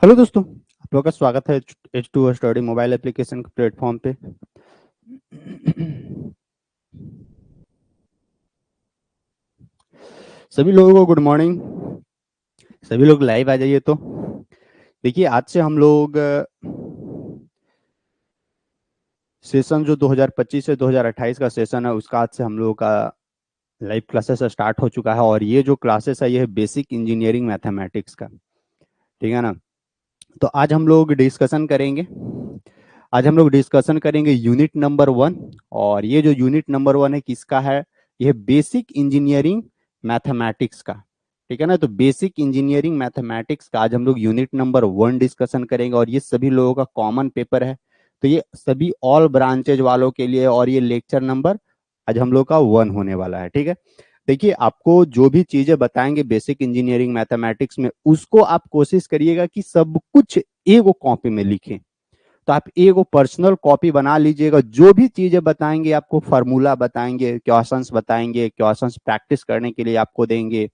Hello दोस्तों, आप लोगों का स्वागत है H2O स्टडी मोबाइल एप्लीकेशन के प्लेटफॉर्म पे। सभी लोगों को गुड मॉर्निंग। सभी लोग लाइव आ जाइए। तो देखिए, आज से हम लोग सेशन जो 2025 से 2028 का सेशन है, उसका आज से हम लोगों का लाइव क्लासेस स्टार्ट हो चुका है। और ये जो क्लासेस है, ये है बेसिक इंजीनियरिंग मैथमेटिक्स का। ठीक है ना। तो आज हम लोग डिस्कशन करेंगे यूनिट नंबर 1। और ये जो यूनिट नंबर 1 है, किसका है? ये बेसिक इंजीनियरिंग मैथमेटिक्स का। ठीक है ना। तो बेसिक इंजीनियरिंग मैथमेटिक्स का आज हम लोग यूनिट नंबर 1 डिस्कशन करेंगे। और ये सभी लोगों का कॉमन पेपर है, तो ये सभी ऑल ब्रांचेज वालों के लिए। और ये लेक्चर नंबर आज हम लोग का 1 होने वाला है। ठीक है। देखिए, आपको जो भी चीजें बताएंगे बेसिक इंजीनियरिंग मैथमेटिक्स में, उसको आप कोशिश करिएगा कि सब कुछ एक कॉपी में लिखें। तो आप एक पर्सनल कॉपी बना लीजिएगा। जो भी चीजें बताएंगे, आपको फार्मूला बताएंगे, क्वेश्चंस बताएंगे, क्वेश्चंस प्रैक्टिस करने के लिए आपको देंगे,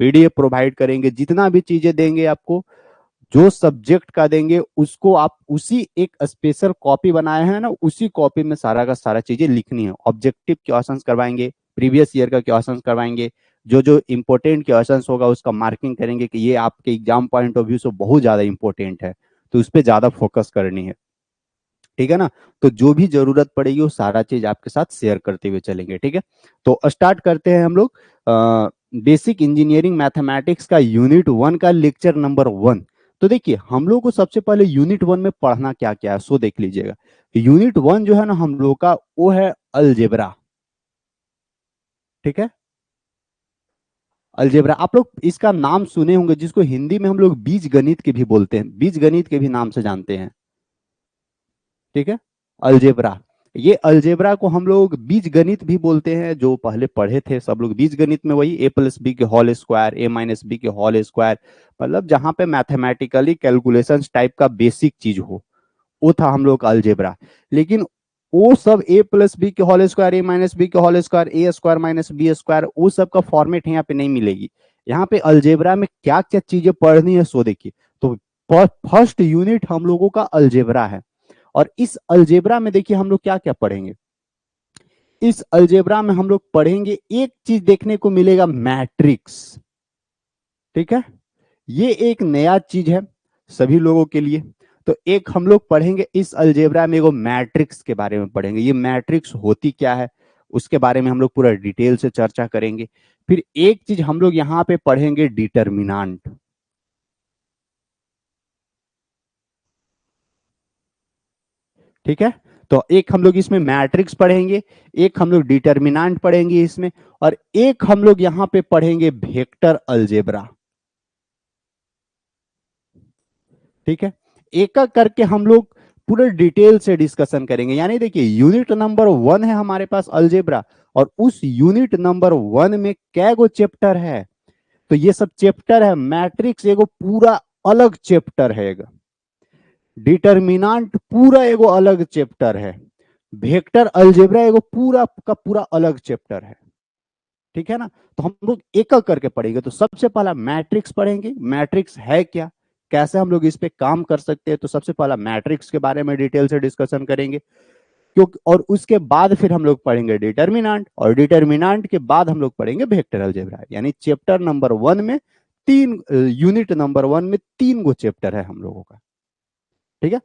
पीडीएफ प्रोवाइड करेंगे, जितना भी चीजें देंगे आपको, जो सब्जेक्ट का देंगे उसको आप उसी एक स्पेशल कॉपी बनाए हैं ना, उसी कॉपी में सारा का सारा चीजें लिखनी है। ऑब्जेक्टिव क्वेश्चंस करवाएंगे, प्रीवियस ईयर का क्वेश्चंस करवाएंगे। जो जो इंपॉर्टेंट क्वेश्चंस होगा उसका मार्किंग करेंगे कि ये आपके एग्जाम पॉइंट ऑफ व्यू से बहुत ज्यादा इंपॉर्टेंट है, तो उस पर ज्यादा फोकस करनी है। ठीक है ना। तो जो भी जरूरत पड़ेगी वो सारा चीज आपके साथ शेयर करते हुए चलेंगे। ठीक है। तो स्टार्ट करते हैं हम लोग बेसिक इंजीनियरिंग मैथमेटिक्स का यूनिट 1 का लेक्चर नंबर 1। तो देखिए, हम लोग को सबसे पहले यूनिट 1 में पढ़ना क्या क्या है सो देख लीजिएगा। यूनिट 1 जो है ना हम लोग का, वो है अलजेब्रा। ठीक है। अलजेब्रा, आप लोग इसका नाम सुने होंगे, जिसको हिंदी में हम लोग बीज गणित के भी बोलते हैं, बीज गणित के भी नाम से जानते हैं। ठीक है। अलजेब्रा, ये अलजेब्रा को हम लोग बीज गणित भी बोलते हैं। जो पहले पढ़े थे सब लोग बीज गणित में, वही a+b के होल स्क्वायर, a-b के होल स्क्वायर, मतलब जहां पे मैथमेटिकली कैलकुलेशंस टाइप का बेसिक चीज हो, वो था हम लोग का अलजेब्रा। लेकिन वो सब a+b के होल स्क्वायर, a-b के होल स्क्वायर, ए स्क्वायर माइनस बी स्क्वायर, वो सब का फॉर्मेट यहाँ पे नहीं मिलेगी। यहाँ पे अलजेब्रा में क्या क्या चीजें पढ़नी है सो देखिए। तो फर्स्ट यूनिट हम लोगों का अलजेब्रा है। और इस अलजेब्रा में देखिए हम लोग क्या क्या पढ़ेंगे। इस अलजेब्रा में हम लोग पढ़ेंगे, एक चीज देखने को मिलेगा, मैट्रिक्स। ठीक है। ये एक नया चीज है सभी लोगों के लिए। तो एक हम लोग पढ़ेंगे इस अलजेब्रा में, एगो मैट्रिक्स के बारे में पढ़ेंगे। ये मैट्रिक्स होती क्या है, उसके बारे में हम लोग पूरा डिटेल से चर्चा करेंगे। फिर एक चीज हम लोग यहाँ पे पढ़ेंगे, डिटर्मिनांट। ठीक है। तो एक हम लोग इसमें मैट्रिक्स पढ़ेंगे, एक हम लोग डिटर्मिनेंट पढ़ेंगे इसमें, और एक हम लोग यहां पे पढ़ेंगे वेक्टर अलजेब्रा। ठीक है। एक एक करके हम लोग पूरे डिटेल से डिस्कशन करेंगे। यानी देखिए, यूनिट नंबर 1 है हमारे पास अलजेब्रा, और उस यूनिट नंबर 1 में कै गो चैप्टर है? तो ये सब चैप्टर है। मैट्रिक्स एगो पूरा अलग चैप्टर है, डिटर्मिनेंट पूरा एगो अलग चैप्टर है, वेक्टर अलजेब्रा एगो पूरा का पूरा अलग चैप्टर है। ठीक है ना। तो हम लोग एक एक करके पढ़ेंगे। तो सबसे पहला मैट्रिक्स पढ़ेंगे, मैट्रिक्स है क्या, कैसे हम लोग इस पे काम कर सकते हैं। तो सबसे पहला मैट्रिक्स के बारे में डिटेल से डिस्कशन करेंगे, क्योंकि और उसके बाद फिर हम लोग पढ़ेंगे डिटर्मिनेंट, और डिटर्मिनेंट के बाद हम लोग पढ़ेंगे वेक्टर अलजेब्रा। यानी चैप्टर नंबर 1 में तीन, यूनिट नंबर 1 में 3 गो चैप्टर है हम लोगों का। ठीक है।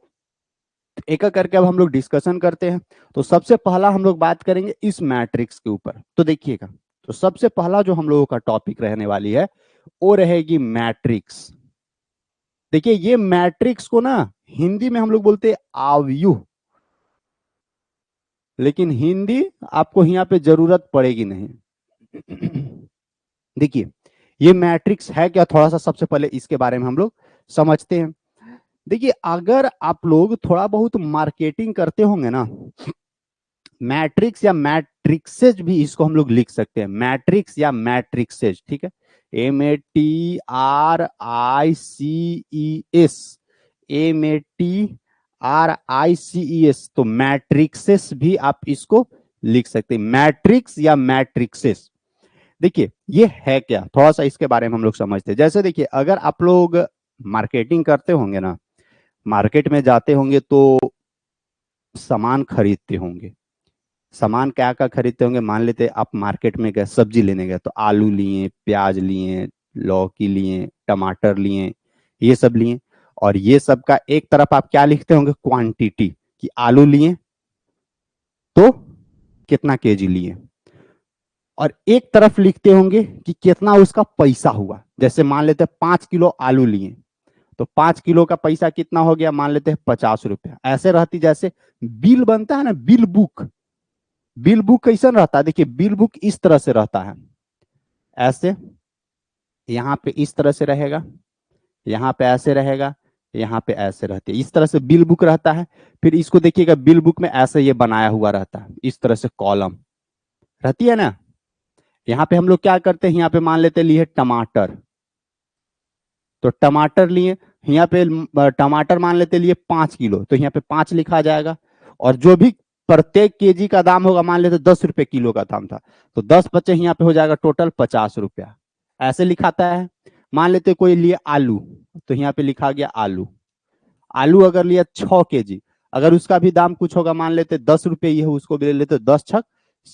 एक एक करके अब हम लोग डिस्कशन करते हैं। तो सबसे पहला हम लोग बात करेंगे इस मैट्रिक्स के ऊपर। तो देखिएगा, तो सबसे पहला जो हम लोगों का टॉपिक रहने वाली है, वो रहेगी मैट्रिक्स। देखिए, ये मैट्रिक्स को ना हिंदी में हम लोग बोलते हैं आव्यूह, लेकिन हिंदी आपको यहाँ पे जरूरत पड़ेगी नहीं। देखिए, ये मैट्रिक्स है क्या, थोड़ा सा सबसे पहले इसके बारे में हम लोग समझते हैं। देखिए, अगर आप लोग थोड़ा बहुत मार्केटिंग करते होंगे ना, मैट्रिक्स या मैट्रिक्सेज भी इसको हम लोग लिख सकते हैं, मैट्रिक्स या मैट्रिक्सेज। ठीक है। MATRICES, MATRICES, तो मैट्रिक्सेस भी आप इसको लिख सकते हैं, मैट्रिक्स या मैट्रिक्सेस। देखिए, ये है क्या, थोड़ा सा इसके बारे में हम लोग समझते हैं। जैसे देखिए, अगर आप लोग मार्केटिंग करते होंगे ना, मार्केट में जाते होंगे तो सामान खरीदते होंगे। सामान क्या क्या खरीदते होंगे, मान लेते आप मार्केट में गए सब्जी लेने गए तो आलू लिए, प्याज लिए, लौकी लिए, टमाटर लिए, ये सब लिए। और ये सब का एक तरफ आप क्या लिखते होंगे, क्वांटिटी, कि आलू लिए तो कितना केजी लिए। और एक तरफ लिखते होंगे कि कितना उसका पैसा हुआ। जैसे मान लेते हैं 5 किलो आलू लिए तो 5 किलो का पैसा कितना हो गया, मान लेते हैं 50 रुपया। ऐसे रहती, जैसे बिल बनता है ना, बिल बुक। बिल बुक कैसा रहता है, देखिए बिल बुक इस तरह से रहता है, ऐसे यहाँ पे इस तरह से रहेगा, यहाँ पे ऐसे रहेगा, यहाँ पे ऐसे रहती है, इस तरह से बिल बुक रहता है। फिर इसको देखिएगा, बिल बुक में ऐसे ये बनाया हुआ रहता है, इस तरह से कॉलम रहती है ना। यहाँ पे हम लोग क्या करते हैं, यहाँ पे मान लेते लिए टमाटर, तो टमाटर लिए, यहाँ पे टमाटर मान लेते लिए 5 किलो, तो यहाँ पे 5 लिखा जाएगा। और जो भी प्रत्येक केजी का दाम होगा, मान लेते 10 रुपए किलो का दाम था, तो 10 बचे यहाँ पे हो जाएगा टोटल 50 रुपया, ऐसे लिखाता है। मान लेते कोई लिए आलू, तो यहाँ पे लिखा गया आलू। आलू अगर लिया 6 केजी, अगर उसका भी दाम कुछ होगा, मान लेते 10 रुपये ही है, उसको भी ले लेते 10 छक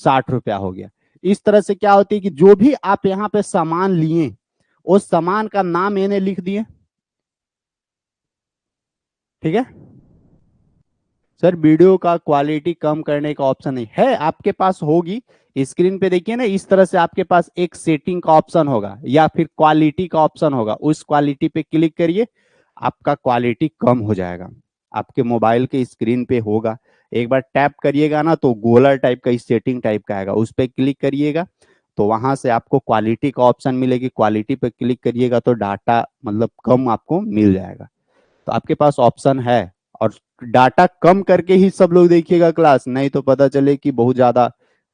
60 रुपया हो गया। इस तरह से क्या होती है कि जो भी आप यहाँ पे सामान लिए, उस सामान का नाम इन्हें लिख दिए, ठीक है। सर वीडियो का क्वालिटी कम करने का ऑप्शन नहीं है, आपके पास होगी स्क्रीन पे, देखिए ना, इस तरह से आपके पास एक सेटिंग का ऑप्शन होगा या फिर क्वालिटी का ऑप्शन होगा, उस क्वालिटी पे क्लिक करिए, आपका क्वालिटी कम हो जाएगा। आपके मोबाइल के स्क्रीन पे होगा, एक बार टैप करिएगा ना तो गोला टाइप का सेटिंग टाइप का आएगा, उस पर क्लिक करिएगा तो वहां से आपको क्वालिटी का ऑप्शन मिलेगी, क्वालिटी पे क्लिक करिएगा तो डाटा मतलब कम आपको मिल जाएगा। तो आपके पास ऑप्शन है। और डाटा कम करके ही सब लोग देखिएगा क्लास, नहीं तो पता चले कि बहुत ज्यादा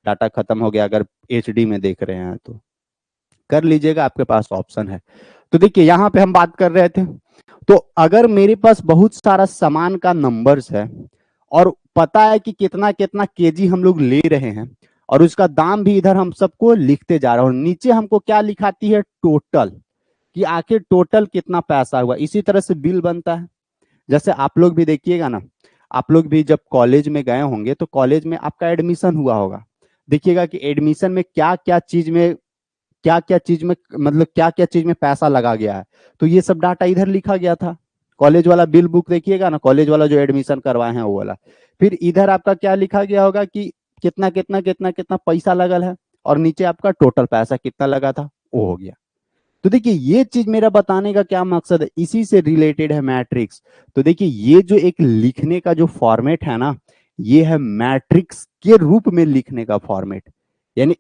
डाटा खत्म हो गया, अगर एचडी में देख रहे हैं तो कर लीजिएगा, आपके पास ऑप्शन है। तो देखिए यहाँ पे हम बात कर रहे थे, तो अगर मेरे पास बहुत सारा सामान का नंबर्स है और पता है कि कितना कितना केजी हम लोग ले रहे हैं, और उसका दाम भी इधर हम सबको लिखते जा रहे हैं, और नीचे हमको क्या लिखाती है, टोटल, कि आखिर टोटल कितना पैसा हुआ। इसी तरह से बिल बनता है। जैसे आप लोग भी देखिएगा ना, आप लोग भी जब कॉलेज में गए होंगे तो कॉलेज में आपका एडमिशन हुआ होगा, देखिएगा कि एडमिशन में क्या क्या चीज में, क्या क्या चीज में, मतलब क्या क्या चीज में पैसा लगा गया है, तो ये सब डाटा इधर लिखा गया था। कॉलेज वाला बिल बुक देखिएगा ना, कॉलेज वाला जो एडमिशन करवाए हैं वो वाला, फिर इधर आपका क्या लिखा गया होगा कि कितना कितना कितना कितना पैसा लगल है, और नीचे आपका टोटल पैसा कितना लगा था वो हो गया। तो देखिए ये चीज मेरा बताने का क्या मकसद है, इसी से रिलेटेड है मैट्रिक्स। तो देखिए ये जो एक लिखने का जो फॉर्मेट है ना, ये है मैट्रिक्स के रूप में लिखने का फॉर्मेट। यानी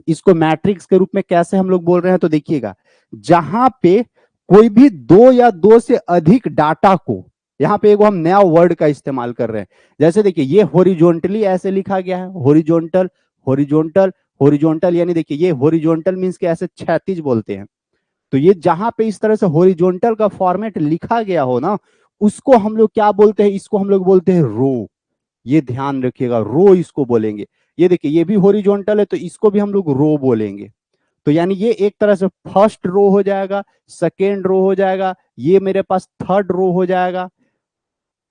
इसको मैट्रिक्स के रूप में कैसे हम लोग बोल रहे हैं, तो देखिएगा, जहां पे कोई भी दो या दो से अधिक डाटा को, यहाँ पे एक हम नया वर्ड का इस्तेमाल कर रहे हैं। जैसे देखिए ये हॉरिजॉन्टली ऐसे लिखा गया है, हॉरिजॉन्टल, हॉरिजॉन्टल, हॉरिजॉन्टल, यानी देखिए ये हॉरिजॉन्टल मींस के ऐसे क्षैतिज बोलते हैं। तो ये जहां पे इस तरह से हॉरिजॉन्टल का फॉर्मेट लिखा गया हो ना, उसको हम लोग क्या बोलते हैं, इसको हम लोग बोलते हैं रो। ये ध्यान रखिएगा, रो इसको बोलेंगे। ये देखिए ये भी हॉरिजॉन्टल है तो इसको भी हम लोग रो बोलेंगे। तो यानी ये एक तरह से फर्स्ट रो हो जाएगा, सेकेंड रो हो जाएगा, ये मेरे पास थर्ड रो हो जाएगा,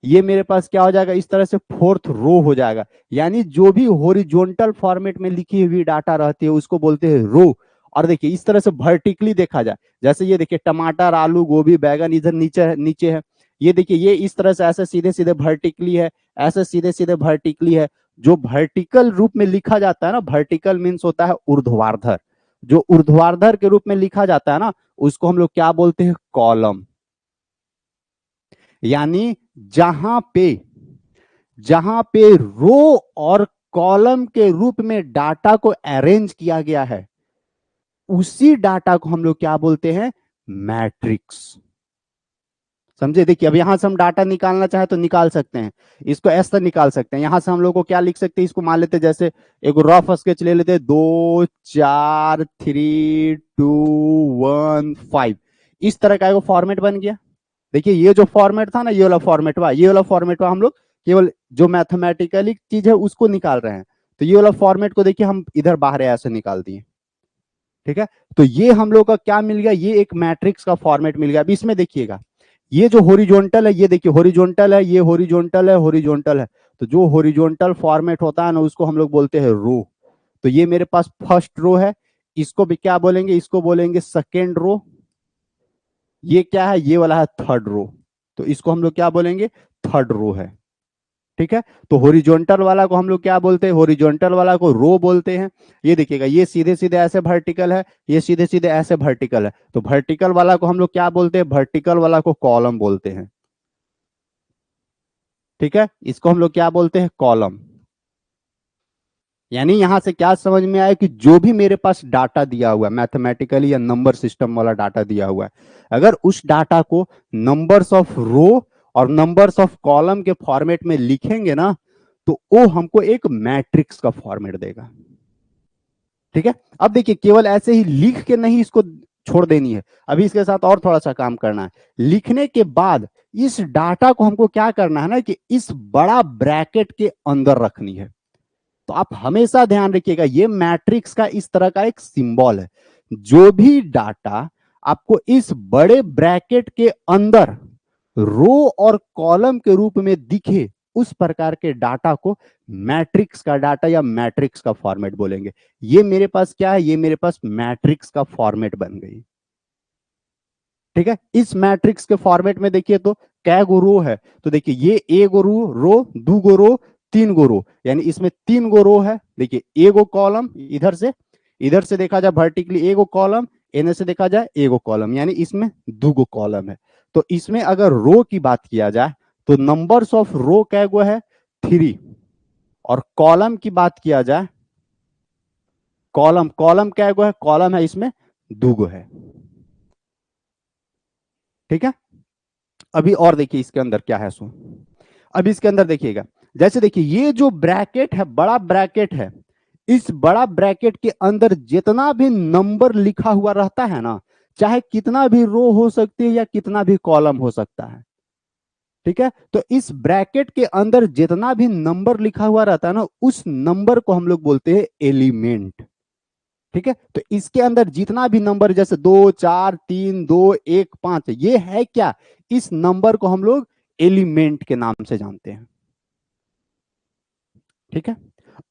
ये मेरे पास क्या हो जाएगा, इस तरह से फोर्थ रो हो जाएगा। यानी जो भी हॉरिजॉन्टल फॉर्मेट में लिखी हुई डाटा रहती है उसको बोलते हैं रो। और देखिए इस तरह से वर्टिकली देखा जाए, जैसे ये देखिए टमाटर, आलू, गोभी, बैगन इधर नीचे है। ये देखिए ये इस तरह से ऐसे सीधे सीधे वर्टिकली है, ऐसे सीधे सीधे वर्टिकली है। जो वर्टिकल रूप में लिखा जाता है ना, वर्टिकल मीन्स होता है ऊर्ध्वाधर, जो ऊर्ध्वाधर के रूप में लिखा जाता है ना, उसको हम लोग क्या बोलते हैं, कॉलम। यानी जहां पे रो और कॉलम के रूप में डाटा को अरेंज किया गया है, उसी डाटा को हम लोग क्या बोलते हैं, मैट्रिक्स। समझे। देखिए अब यहां से हम डाटा निकालना चाहे तो निकाल सकते हैं, इसको ऐसा निकाल सकते हैं। यहां से हम लोग को क्या लिख सकते हैं, इसको मान लेते हैं जैसे एक रफ स्केच ले लेते हैं, 2 4 3 2 1 5, इस तरह का एक फॉर्मेट बन गया। देखिए ये जो फॉर्मेट था ना, ये वाला फॉर्मेट हुआ, ये वाला फॉर्मेट हुआ, हम लोग केवल जो मैथमेटिकली चीज है उसको निकाल रहे हैं। तो ये वाला फॉर्मेट को देखिए हम इधर बाहर ऐसे निकाल दिए, ठीक है। तो ये हम लोग का क्या मिल गया, ये एक मैट्रिक्स का फॉर्मेट मिल गया। अब इसमें देखिएगा, ये जो हॉरिजॉन्टल है, ये देखिए हॉरिजॉन्टल है, ये हॉरिजॉन्टल है, हॉरिजॉन्टल है। तो जो हॉरिजॉन्टल फॉर्मेट होता है ना, उसको हम लोग बोलते हैं रो। तो ये मेरे पास फर्स्ट रो है, इसको भी क्या बोलेंगे, इसको बोलेंगे सेकेंड रो। ये क्या है, ये वाला है थर्ड रो, तो इसको हम लोग क्या बोलेंगे, थर्ड रो है। ठीक है, तो हॉरिजॉन्टल वाला को हम लोग क्या बोलते हैं, हॉरिजॉन्टल वाला को रो बोलते हैं। ये देखिएगा, ये सीधे सीधे ऐसे वर्टिकल है, ये सीधे सीधे ऐसे वर्टिकल है, तो वर्टिकल वाला को हम लोग क्या बोलते हैं, वर्टिकल वाला को कॉलम बोलते हैं। ठीक है, इसको हम लोग क्या बोलते हैं, कॉलम। यानी यहां से क्या समझ में आया कि जो भी मेरे पास डाटा दिया हुआ है मैथमेटिकली या नंबर सिस्टम वाला डाटा दिया हुआ है, अगर उस डाटा को नंबर्स ऑफ रो और नंबर्स ऑफ कॉलम के फॉर्मेट में लिखेंगे ना, तो वो हमको एक मैट्रिक्स का फॉर्मेट देगा। ठीक है, अब देखिए केवल ऐसे ही लिख के नहीं इसको छोड़ देनी है, अभी इसके साथ और थोड़ा सा काम करना है। लिखने के बाद इस डाटा को हमको क्या करना है ना, कि इस बड़ा ब्रैकेट के अंदर रखनी है। तो आप हमेशा ध्यान रखिएगा, ये मैट्रिक्स का इस तरह का एक सिंबल है। जो भी डाटा आपको इस बड़े ब्रैकेट के अंदर रो और कॉलम के रूप में दिखे, उस प्रकार के डाटा को मैट्रिक्स का डाटा या मैट्रिक्स का फॉर्मेट बोलेंगे। ये मेरे पास क्या है, ये मेरे पास मैट्रिक्स का फॉर्मेट बन गई। ठीक है, इस मैट्रिक्स के फॉर्मेट में देखिए तो कै गो रो है, तो देखिए ये ए गो रो, दो गो रो, तीन गो रो, यानी इसमें तीन गो रो है। देखिए ए गो कॉलम, इधर से देखा जाए वर्टिकली ए गो कॉलम, एने से देखा जाए ए गो कॉलम, यानी इसमें दो गो कॉलम है। तो इसमें अगर रो की बात किया जाए तो नंबर्स ऑफ रो कै गो है, 3। और कॉलम की बात किया जाए, कॉलम कॉलम कै गो है, कॉलम है इसमें दो गो है। ठीक है, अभी और देखिए इसके अंदर क्या है सो। अब इसके अंदर देखिएगा, जैसे देखिए ये जो ब्रैकेट है, बड़ा ब्रैकेट है, इस बड़ा ब्रैकेट के अंदर जितना भी नंबर लिखा हुआ रहता है ना, चाहे कितना भी रो हो सकती है या कितना भी कॉलम हो सकता है। ठीक है, तो इस ब्रैकेट के अंदर जितना भी नंबर लिखा हुआ रहता है ना, उस नंबर को हम लोग बोलते हैं एलिमेंट। ठीक है, तो इसके अंदर जितना भी नंबर, जैसे 2 4 3 2 1 5, ये है क्या, इस नंबर को हम लोग एलिमेंट के नाम से जानते हैं। ठीक है,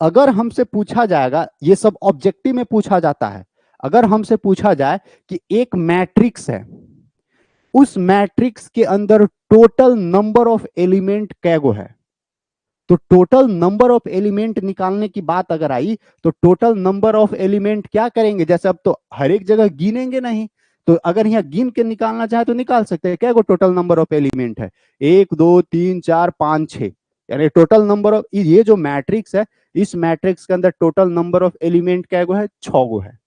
अगर हमसे पूछा जाएगा, ये सब ऑब्जेक्टिव में पूछा जाता है, अगर हमसे पूछा जाए कि एक मैट्रिक्स है, उस मैट्रिक्स के अंदर टोटल नंबर ऑफ एलिमेंट कैगो है, तो टोटल नंबर ऑफ एलिमेंट निकालने की बात अगर आई, तो टोटल नंबर ऑफ एलिमेंट क्या करेंगे, जैसे अब तो हर एक जगह गिनेंगे नहीं, तो अगर यहाँ गिन के निकालना चाहे तो निकाल सकते हैं। क्या टोटल नंबर ऑफ एलिमेंट है, 1 2 3 4 5 6, यानी टोटल नंबर ऑफ, ये जो मैट्रिक्स है, इस मैट्रिक्स के अंदर टोटल नंबर ऑफ एलिमेंट क्या है, 6 गो है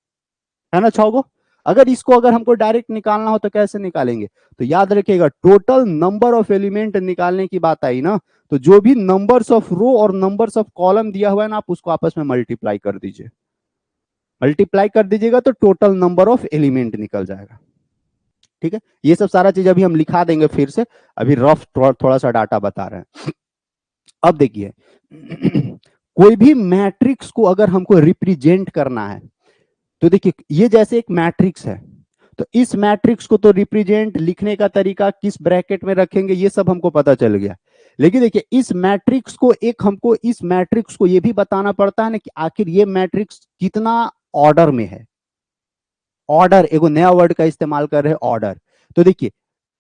ना, 6 गो। अगर इसको अगर हमको डायरेक्ट निकालना हो तो कैसे निकालेंगे, तो याद रखिएगा टोटल नंबर ऑफ एलिमेंट निकालने की बात आई ना, तो जो भी नंबर्स ऑफ रो और नंबर्स ऑफ कॉलम दिया हुआ है ना, आप उसको आपस में मल्टीप्लाई कर दीजिए। मल्टीप्लाई कर दीजिएगा तो टोटल नंबर ऑफ एलिमेंट निकल जाएगा। ठीक है, ये सब सारा चीज अभी हम लिखा देंगे फिर से, अभी रफ थोड़ा सा डाटा बता रहे हैं। अब देखिए कोई भी मैट्रिक्स को अगर हमको रिप्रेजेंट करना है, तो देखिए ये जैसे एक मैट्रिक्स है, तो इस मैट्रिक्स को तो रिप्रेजेंट लिखने का तरीका किस ब्रैकेट में रखेंगे ये सब हमको पता चल गया। लेकिन देखिए इस मैट्रिक्स को हमको इस मैट्रिक्स को ये भी बताना पड़ता है ना कि आखिर ये मैट्रिक्स कितना ऑर्डर में है। ऑर्डर, एगो नया वर्ड का इस्तेमाल कर रहे हैं, ऑर्डर। तो देखिए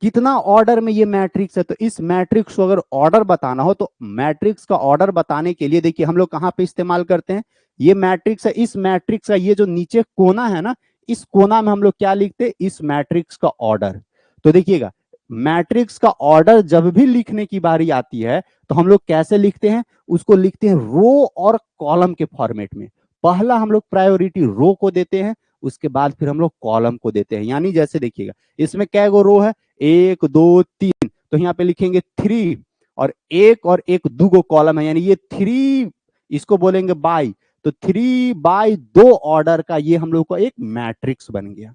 कितना ऑर्डर में ये मैट्रिक्स है, तो इस मैट्रिक्स को अगर ऑर्डर बताना हो, तो मैट्रिक्स का ऑर्डर बताने के लिए देखिए हम लोग कहां पे इस्तेमाल करते हैं, ये मैट्रिक्स है, इस मैट्रिक्स का ये जो नीचे कोना है ना, इस कोना में हम लोग क्या लिखते हैं, इस मैट्रिक्स का ऑर्डर। तो देखिएगा मैट्रिक्स का ऑर्डर जब भी लिखने की बारी आती है, तो हम लोग कैसे लिखते हैं, उसको लिखते हैं रो और कॉलम के फॉर्मेट में। पहला हम लोग प्रायोरिटी रो को देते हैं, उसके बाद फिर हम लोग कॉलम को देते हैं। यानी जैसे देखिएगा इसमें कै गो रो है, 1 2 3, तो यहाँ पे लिखेंगे 3, और एक दो गो कॉलम है, यानी ये 3, इसको बोलेंगे बाई, तो 3/2 ऑर्डर का ये हम लोग का एक मैट्रिक्स बन गया।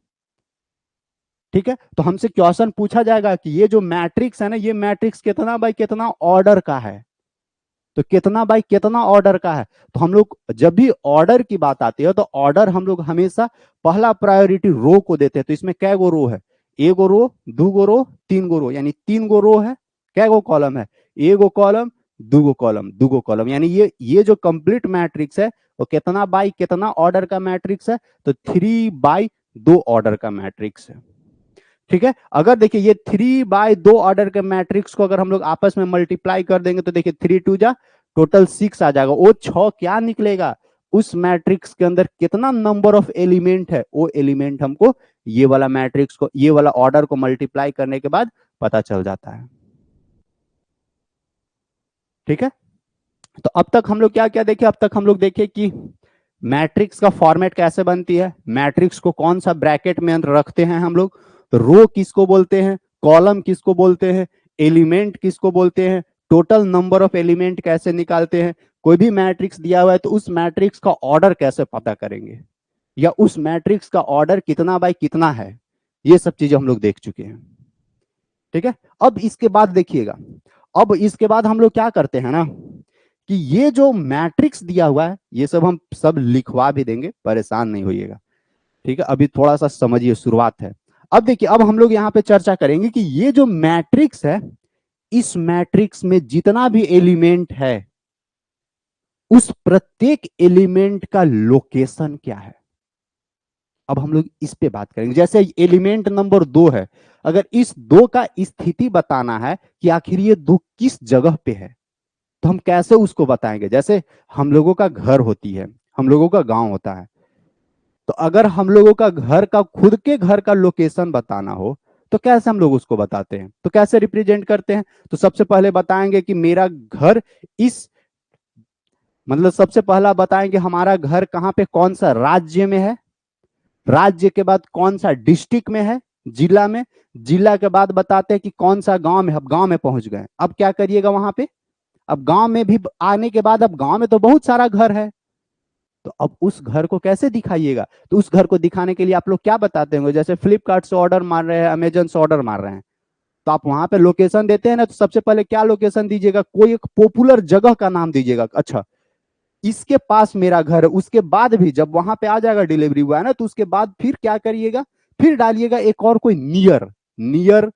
ठीक है, तो हमसे क्वेश्चन पूछा जाएगा कि ये जो मैट्रिक्स है ना, ये मैट्रिक्स कितना बाई कितना ऑर्डर का है, तो कितना बाई कितना ऑर्डर का है। तो हम लोग जब भी ऑर्डर की बात आती है, तो ऑर्डर हम लोग हमेशा पहला प्रायोरिटी रो को देते हैं। तो इसमें कै गो रो है, ए गो रो, दू गो रो, तीन गो रो, यानी तीन गो रो है, क्या गो कॉलम है, ए गो कॉलम, दू गो कॉलम, दू गो कॉलम, यानी ये जो कंप्लीट मैट्रिक्स है वो कितना बाई कितना ऑर्डर का मैट्रिक्स है, तो 3/2 ऑर्डर का मैट्रिक्स है। ठीक है, अगर देखिए ये 3/2 ऑर्डर के मैट्रिक्स को अगर हम लोग आपस में मल्टीप्लाई कर देंगे तो देखिए 3 2 जा टोटल 6 आ जाएगा, वो 6 क्या निकलेगा, उस मैट्रिक्स के अंदर कितना नंबर ऑफ एलिमेंट है, वो एलिमेंट हमको ये वाला मैट्रिक्स को, ये वाला ऑर्डर को मल्टीप्लाई करने के बाद पता चल जाता है। ठीक है, तो अब तक हम लोग क्या क्या देखे, अब तक हम लोग देखे कि मैट्रिक्स का फॉर्मेट कैसे बनती है, मैट्रिक्स को कौन सा ब्रैकेट में रखते हैं हम लोग, रो किसको बोलते हैं, कॉलम किसको बोलते हैं, एलिमेंट किसको बोलते हैं, टोटल नंबर ऑफ एलिमेंट कैसे निकालते हैं, कोई भी मैट्रिक्स दिया हुआ है तो उस मैट्रिक्स का ऑर्डर कैसे पता करेंगे, या उस मैट्रिक्स का ऑर्डर कितना बाय कितना है, ये सब चीजें हम लोग देख चुके हैं। ठीक है, अब इसके बाद देखिएगा, अब इसके बाद हम लोग क्या करते हैं ना कि ये जो मैट्रिक्स दिया हुआ है ये सब हम सब लिखवा भी देंगे, परेशान नहीं होइएगा। ठीक है, अभी थोड़ा सा समझिए, शुरुआत है। अब देखिए, अब हम लोग यहाँ पे चर्चा करेंगे कि ये जो मैट्रिक्स है, इस मैट्रिक्स में जितना भी एलिमेंट है उस प्रत्येक एलिमेंट का लोकेशन क्या है, अब हम लोग इस पे बात करेंगे। जैसे एलिमेंट नंबर 2 है, अगर इस 2 का स्थिति बताना है कि आखिर ये 2 किस जगह पे है, तो हम कैसे उसको बताएंगे। जैसे हम लोगों का घर होती है, हम लोगों का गांव होता है, तो अगर हम लोगों का घर का खुद के घर का लोकेशन बताना हो तो कैसे हम लोग उसको बताते हैं, तो कैसे रिप्रेजेंट करते हैं, तो सबसे पहले बताएंगे कि मेरा घर इस, मतलब सबसे पहला बताएंगे हमारा घर कहां पे, कौन सा राज्य में है, राज्य के बाद कौन सा डिस्ट्रिक्ट में है, जिला में, जिला के बाद बताते हैं कि कौन सा गांव में, अब गांव में पहुंच गए, अब क्या करिएगा वहां पे, अब गांव में भी आने के बाद, अब गांव में तो बहुत सारा घर है, तो अब उस घर को कैसे दिखाइएगा, तो उस घर को दिखाने के लिए आप लोग क्या बताते होंगे, जैसे फ्लिपकार्ट से ऑर्डर मार रहे हैं, अमेजन से ऑर्डर मार रहे हैं, तो आप वहां पे लोकेशन देते हैं ना, तो सबसे पहले क्या लोकेशन दीजिएगा, कोई एक पॉपुलर जगह का नाम दीजिएगा, अच्छा इसके पास मेरा घर है, उसके बाद भी जब वहां पे आ जाएगा डिलीवरी हुआ है ना, तो उसके बाद फिर क्या करिएगा, फिर डालिएगा एक और कोई near, near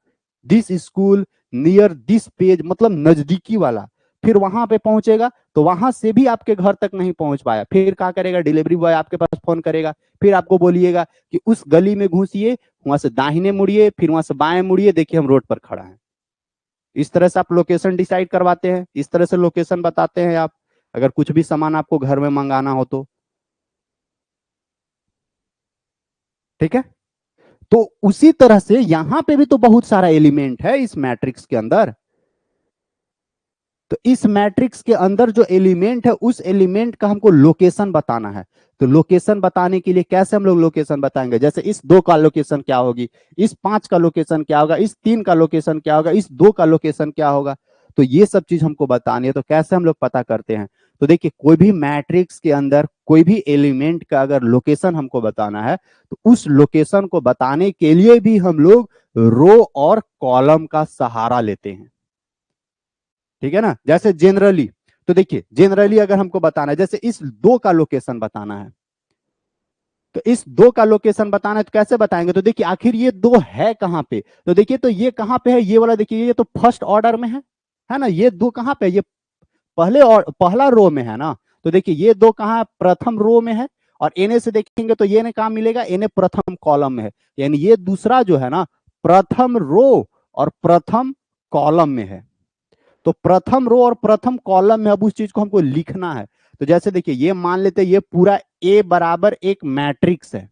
this school, near this page, मतलब नजदीकी वाला, फिर वहां पे पहुंचेगा तो वहां से भी आपके घर तक नहीं पहुंच पाया, फिर क्या करेगा, डिलीवरी बॉय आपके पास फोन करेगा, फिर आपको बोलिएगा कि उस गली में घुसिए, वहां से दाहिने मुड़िए, फिर वहां से बाएं मुड़िए, देखिए हम रोड पर खड़ा है। इस तरह से आप लोकेशन डिसाइड करवाते हैं, इस तरह से लोकेशन बताते हैं आप, अगर कुछ भी सामान आपको घर में मंगाना हो तो। ठीक है, तो उसी तरह से यहां पे भी तो बहुत सारा एलिमेंट है इस मैट्रिक्स के अंदर, तो इस मैट्रिक्स के अंदर जो एलिमेंट है उस एलिमेंट का हमको लोकेशन बताना है, तो लोकेशन बताने के लिए कैसे हम लोग लोकेशन बताएंगे, जैसे इस 2 का लोकेशन क्या होगी, इस 5 का लोकेशन क्या होगा, इस 3 का लोकेशन क्या होगा, इस 2 का लोकेशन क्या होगा, तो ये सब चीज हमको बतानी है, तो कैसे हम लोग पता करते हैं, तो देखिए कोई भी मैट्रिक्स के अंदर कोई भी एलिमेंट का अगर लोकेशन हमको बताना है तो उस लोकेशन को बताने के लिए भी हम लोग रो और कॉलम का सहारा लेते हैं। ठीक है ना, जैसे जनरली, तो देखिए जनरली अगर हमको बताना है, जैसे इस 2 का लोकेशन बताना है, तो इस 2 का लोकेशन बताना है तो कैसे बताएंगे, तो देखिए आखिर ये 2 है कहां पे, तो देखिए तो ये कहां पे है, ये वाला देखिए ये तो फर्स्ट ऑर्डर में है ना, ये 2 कहां पे है, ये पहले और पहला रो में है ना, तो देखिए ये 2 कहां प्रथम रो में है, और एनए से देखेंगे तो ये ने कहां मिलेगा, एनए प्रथम कॉलम में है, यानी ये दूसरा जो है ना प्रथम रो और प्रथम कॉलम में है, तो प्रथम रो और प्रथम कॉलम में अब उस चीज को हमको लिखना है, तो जैसे देखिए ये मान लेते हैं ये पूरा ए बराबर एक मैट्रिक्स है,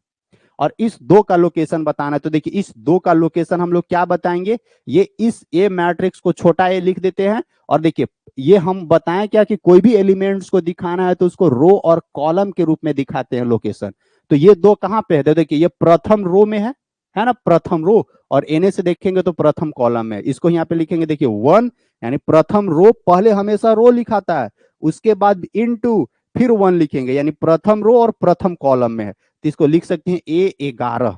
और इस 2 का लोकेशन बताना है, तो देखिए इस 2 का लोकेशन हम लोग क्या बताएंगे, ये इस ए मैट्रिक्स को छोटा ए लिख देते हैं, और देखिए ये हम बताएं क्या कि कोई भी एलिमेंट्स को दिखाना है तो उसको रो और कॉलम के रूप में दिखाते हैं लोकेशन, तो ये 2 कहां पे है, तो देखिए ये प्रथम रो में है ना, प्रथम रो, और एनए से देखेंगे तो प्रथम कॉलम में, इसको यहाँ पे लिखेंगे देखिए 1, यानी प्रथम रो पहले हमेशा रो लिखाता है, उसके बाद इनटू फिर 1 लिखेंगे, यानी प्रथम रो और प्रथम कॉलम में है, तो इसको लिख सकते हैं A11।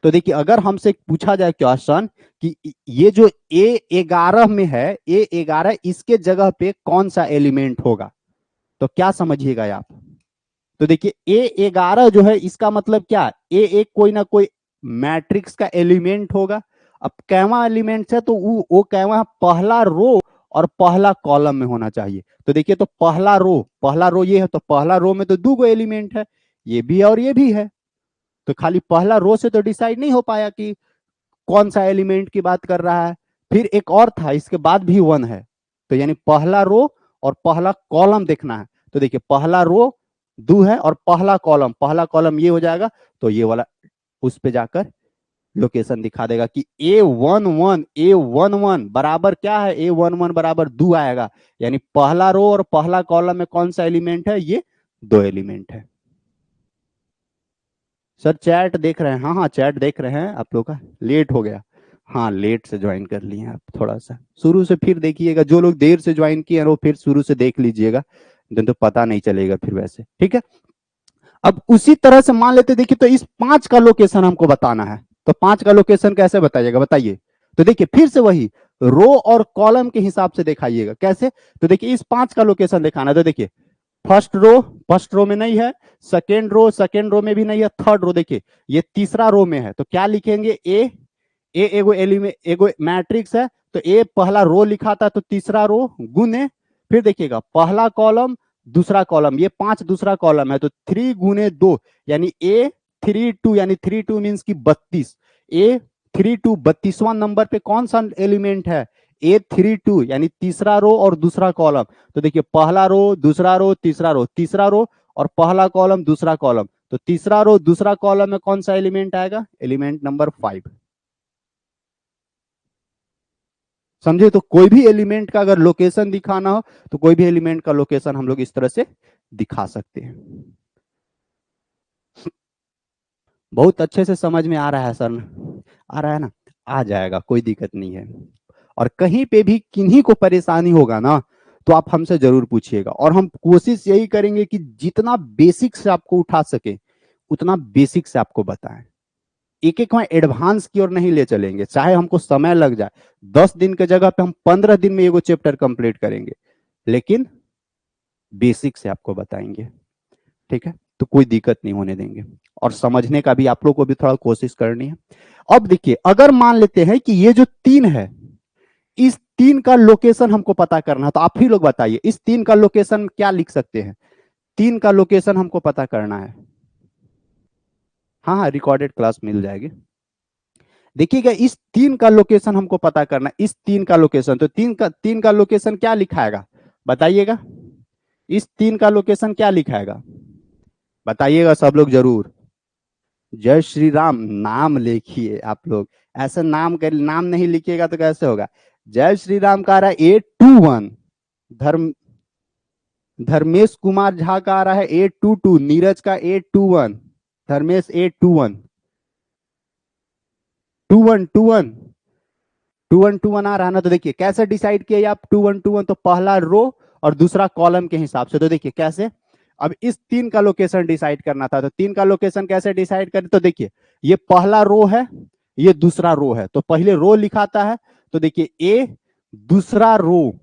तो देखिए अगर हमसे पूछा जाए क्वेश्चन कि ये जो A11 में है, A11 इसके जगह पे कौन सा एलिमेंट होगा, तो क्या समझिएगा आप, तो देखिए A11 जो है इसका मतलब क्या, ए एक कोई ना कोई मैट्रिक्स का एलिमेंट होगा। अब कैवा एलिमेंट्स है तो वो कैवा पहला रो और पहला कॉलम में होना चाहिए। तो देखिए, तो पहला रो ये है, तो पहला रो में तो दो गो एलिमेंट है, ये भी है और ये भी है। तो खाली पहला रो से तो डिसाइड नहीं हो पाया कि कौन सा एलिमेंट की बात कर रहा है। फिर एक और था, इसके बाद भी वन है, तो यानी पहला रो और पहला कॉलम देखना है। तो देखिए, पहला रो दो है और पहला कॉलम ये हो जाएगा, तो ये वाला उस पे जाकर लोकेशन दिखा देगा कि ए वन वन बराबर क्या है, ए वन बराबर दो आएगा। यानी पहला रो और पहला कॉलम में कौन सा एलिमेंट है, ये दो एलिमेंट है। सर चैट देख रहे हैं? हाँ हाँ, चैट देख रहे हैं आप लोग का। लेट हो गया, हाँ लेट से ज्वाइन कर लिए आप, थोड़ा सा शुरू से फिर देखिएगा। जो लोग देर से ज्वाइन किए हैं वो फिर शुरू से देख लीजिएगा, नहीं तो पता नहीं चलेगा फिर वैसे, ठीक है। अब उसी तरह से मान लेते, देखिए तो इस पांच का लोकेशन हमको बताना है, तो पांच का लोकेशन कैसे बताइएगा बताइए। तो देखिए फिर से वही रो और कॉलम के हिसाब से दिखाइएगा। कैसे? तो देखिए इस पांच का लोकेशन दिखाना है, तो देखिए फर्स्ट रो में नहीं है, सेकेंड रो में भी नहीं है, थर्ड रो देखिए ये तीसरा रो में है, तो क्या लिखेंगे, ए एगो एलिमेंट एगो मैट्रिक्स है, तो ए पहला रो लिखा था, तो तीसरा रो गुने, फिर देखिएगा पहला कॉलम दूसरा कॉलम, ये पांच दूसरा कॉलम है, तो 3 गुने 2 यानी A32, यानी 32 मीन्स की 32। A32 32वां नंबर पे कौन सा एलिमेंट है, A32, यानी तीसरा रो और दूसरा कॉलम। तो देखिए पहला रो दूसरा रो तीसरा रो और पहला कॉलम दूसरा कॉलम, तो तीसरा रो दूसरा कॉलम में कौन सा एलिमेंट आएगा, एलिमेंट नंबर 5। समझे? तो कोई भी एलिमेंट का अगर लोकेशन दिखाना हो, तो कोई भी एलिमेंट का लोकेशन हम लोग इस तरह से दिखा सकते हैं। बहुत अच्छे से समझ में आ रहा है सर? आ रहा है ना? आ जाएगा, कोई दिक्कत नहीं है। और कहीं पे भी किन्हीं को परेशानी होगा ना, तो आप हमसे जरूर पूछिएगा, और हम कोशिश यही करेंगे कि जितना बेसिक से आपको उठा सके उतना बेसिक से आपको बताएं। एक एक में एडवांस की ओर नहीं ले चलेंगे, चाहे हमको समय लग जाए। 10 दिन के जगह पे हम 15 दिन में एगो चैप्टर कंप्लीट करेंगे, लेकिन बेसिक से आपको बताएंगे, ठीक है। तो कोई दिक्कत नहीं होने देंगे, और समझने का भी आप लोग को भी थोड़ा कोशिश करनी है। अब देखिए, अगर मान लेते हैं कि ये जो तीन है, इस तीन का लोकेशन हमको पता करना है, तो आप ही लोग बताइए इस तीन का लोकेशन क्या लिख सकते हैं। तीन का लोकेशन हमको पता करना है। हाँ हाँ, रिकॉर्डेड क्लास मिल जाएगी। देखिएगा, इस तीन का लोकेशन हमको पता करना है, इस तीन का लोकेशन, तो तीन का लोकेशन क्या लिखाएगा बताइएगा। इस तीन का लोकेशन क्या लिखाएगा बताइएगा सब लोग जरूर। जय श्री राम नाम लिखिए आप लोग, ऐसे नाम नहीं लिखिएगा तो कैसे होगा। जय श्री राम का आ रहा है 821, धर्म धर्मेश कुमार झा का आ रहा है 822, नीरज का 821, धर्मेश 821, 2121 आ रहा है ना। तो देखिए कैसे डिसाइड किया आप 2121, तो पहला रो और दूसरा कॉलम के हिसाब से। तो देखिए कैसे, अब इस तीन का लोकेशन डिसाइड करना था, तो तीन का लोकेशन कैसे डिसाइड करें। तो देखिए ये पहला रो है, ये दूसरा रो है, तो पहले रो लिखाता है, तो देखिए ए दूसरा रो,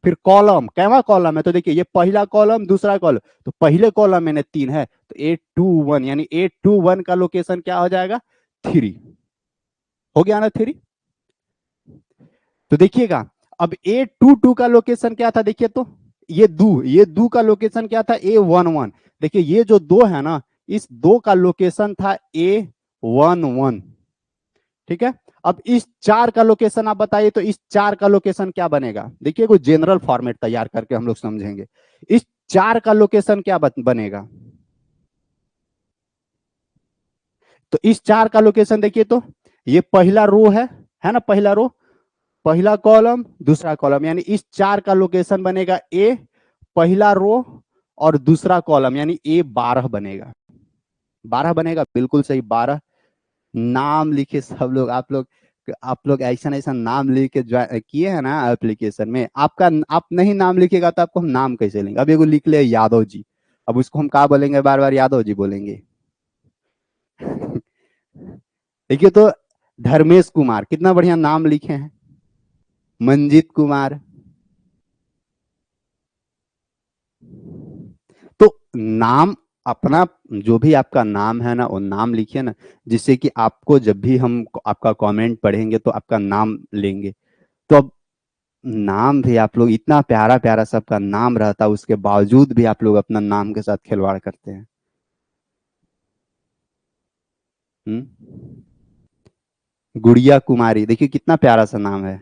फिर कॉलम कैवा कॉलम है, तो देखिए ये पहला कॉलम दूसरा कॉलम, तो पहले कॉलम में 3 है, तो 821 यानी 821 का लोकेशन क्या हो जाएगा, 3। हो गया ना 3। तो देखिएगा अब A22 का लोकेशन क्या था, देखिए तो ये दो का लोकेशन क्या था, A11। देखिए ये जो दो है ना, इस दो का लोकेशन था A11, ठीक है। अब इस चार का लोकेशन आप बताइए, तो इस चार का लोकेशन क्या बनेगा। देखिए कोई जनरल फॉर्मेट तैयार करके हम लोग समझेंगे। इस चार का लोकेशन क्या बनेगा, तो इस चार का लोकेशन देखिए, तो ये पहला रो है ना, पहला रो पहला कॉलम दूसरा कॉलम, यानी इस चार का लोकेशन बनेगा ए पहला रो और दूसरा कॉलम, यानी A12 बनेगा। 12 बनेगा, बिल्कुल सही 12। नाम लिखे सब लोग, आप लोग ऐसा ऐसा नाम लिख के किए हैं ना एप्लीकेशन में। आप नहीं नाम लिखेगा तो आपको हम नाम कैसे लेंगे। अब एगो लिख ले यादव जी, अब उसको हम कहा बोलेंगे, बार बार यादव जी बोलेंगे। देखिए तो धर्मेश कुमार, कितना बढ़िया नाम लिखे हैं, मंजीत कुमार। तो नाम अपना जो भी आपका नाम है ना, वो नाम लिखिए ना, जिससे कि आपको जब भी हम आपका कमेंट पढ़ेंगे तो आपका नाम लेंगे। तो अब नाम भी आप लोग, इतना प्यारा प्यारा सबका नाम रहता है, उसके बावजूद भी आप लोग अपना नाम के साथ खिलवाड़ करते हैं। हम्म। गुड़िया कुमारी, देखिए कितना प्यारा सा नाम है,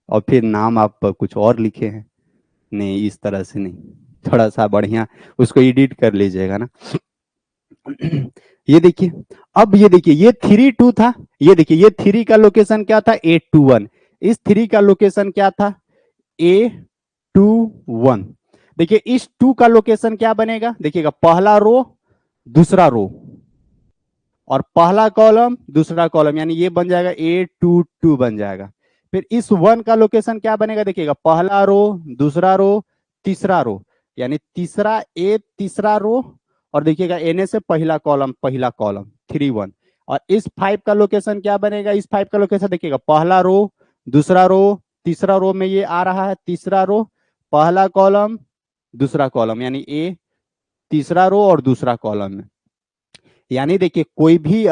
और फिर नाम आप कुछ और लिखे हैं। नहीं, इस तरह से नहीं, थोड़ा सा बढ़िया उसको एडिट कर लीजिएगा ना। ये देखिए, अब ये देखिए, ये 3 2 था। ये देखिए, ये 3 का लोकेशन क्या था, 8 2 1। इस 3 का लोकेशन क्या था, A 2 1। देखिए इस 2 का लोकेशन क्या बनेगा, देखिएगा, पहला रो दूसरा रो, और पहला कॉलम दूसरा कॉलम, यानी ये बन जाएगा A 2 2 बन जाएगा। फिर इस 1 का लोकेशन क्या बनेगा, देखिएगा, पहला रो दूसरा रो तीसरा रो, यानी तीसरा ए तीसरा रो, और देखिएगा एन से पहला कॉलम 3 1। और इस 5 का लोकेशन क्या बनेगा, इस 5 का लोकेशन देखिएगा, पहला रो दूसरा रो तीसरा रो में ये आ रहा है, तीसरा रो पहला कॉलम दूसरा कॉलम, यानी ए तीसरा रो और दूसरा कॉलम में। यानी देखिए, कोई भी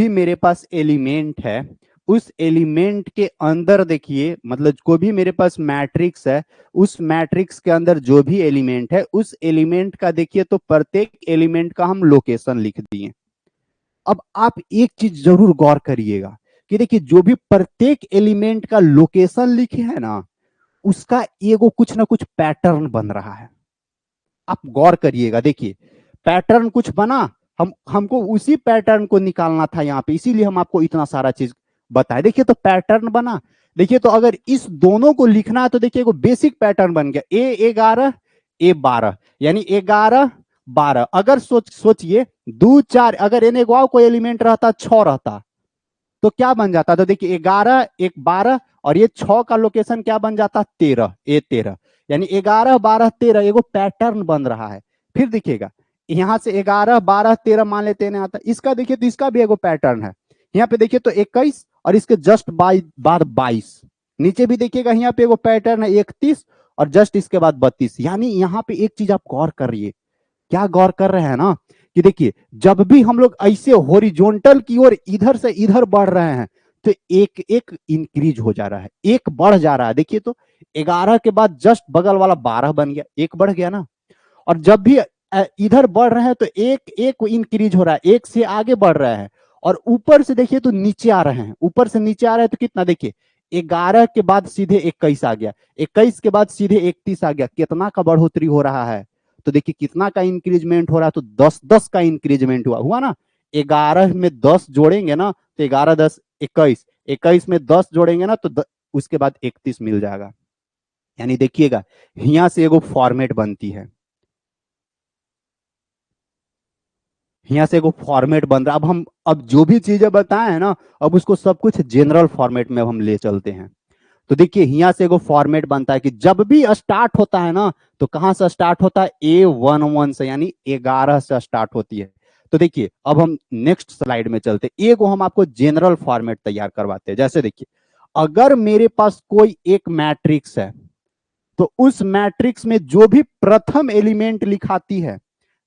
मेरे पास एलिमेंट है, उस एलिमेंट के अंदर देखिए, मतलब कोई भी मेरे पास मैट्रिक्स है, उस मैट्रिक्स के अंदर जो भी एलिमेंट है, उस एलिमेंट का देखिए, तो प्रत्येक एलिमेंट का हम लोकेशन लिख दिए। अब आप एक चीज जरूर गौर करिएगा कि देखिए, जो भी प्रत्येक एलिमेंट का लोकेशन लिखे है ना, उसका एगो कुछ ना कुछ पैटर्न बन रहा है। आप गौर करिएगा, देखिए पैटर्न कुछ बना, हम हमको उसी पैटर्न को निकालना था यहाँ पे, इसीलिए हम आपको इतना सारा चीज बताए। देखिए, तो पैटर्न बना। देखिए, तो अगर इस दोनों को लिखना है तो देखिए, वो बेसिक पैटर्न बन गया, A 11 A 12, यानी 11 12। अगर सोचिए 2 4, अगर एन एगो कोई एलिमेंट रहता 6 रहता, तो क्या बन जाता, तो देखिए 11 1 12, और ये 6 का लोकेशन क्या बन जाता, 13 A 13, यानी 11 12 13 एगो पैटर्न बन रहा है। फिर देखिएगा, यहां से 11 12 13 मान लेते हैं आता, इसका देखिए तो इसका भी एगो पैटर्न है। यहाँ पे देखिए तो 21, और इसके जस्ट बाद 22। नीचे भी देखिएगा, यहाँ पे एगो पैटर्न है 31, और जस्ट इसके बाद 32। यानी यहाँ पे एक चीज आप गौर करिए, क्या गौर कर रहे हैं ना, कि देखिए, जब भी हम लोग ऐसे हॉरिजॉन्टल की ओर इधर से इधर बढ़ रहे हैं, तो एक एक इंक्रीज हो जा रहा है, एक बढ़ जा रहा है। देखिए तो 11 के बाद जस्ट बगल वाला 12 बन गया, एक बढ़ गया ना। और जब भी इधर बढ़ रहे हैं तो एक एक इंक्रीज हो रहा है, एक से आगे बढ़ रहा है। और ऊपर से देखिए तो नीचे आ रहे हैं, ऊपर से नीचे आ रहे हैं, तो कितना देखिए, 11 के बाद सीधे 21 आ गया, 21 के बाद सीधे 31 आ गया, कितना का बढ़ोतरी हो रहा है। तो देखिए कितना का इंक्रीजमेंट हो रहा है, तो 10 10 का इंक्रीजमेंट हुआ ना। 11 में 10 जोड़ेंगे ना, तो 11 10 21, 21 में 10 जोड़ेंगे ना, तो उसके बाद 31 मिल जाएगा। यानी देखिएगा, यहां से एगो फॉर्मेट बनती है, यहाँ से एगो फॉर्मेट बन रहा है। अब जो भी चीजें बताए हैं ना, अब उसको सब कुछ जनरल फॉर्मेट में हम ले चलते हैं। तो देखिए, यहाँ से एगो फॉर्मेट बनता है कि जब भी स्टार्ट होता है ना, तो कहां से स्टार्ट होता है, A 11 से, यानी 11 से स्टार्ट होती है। तो देखिए, अब हम नेक्स्ट स्लाइड में चलते, एगो हम आपको जनरल फॉर्मेट तैयार करवाते हैं। जैसे देखिए, अगर मेरे पास कोई एक मैट्रिक्स है, तो उस मैट्रिक्स में जो भी प्रथम एलिमेंट लिखाती है,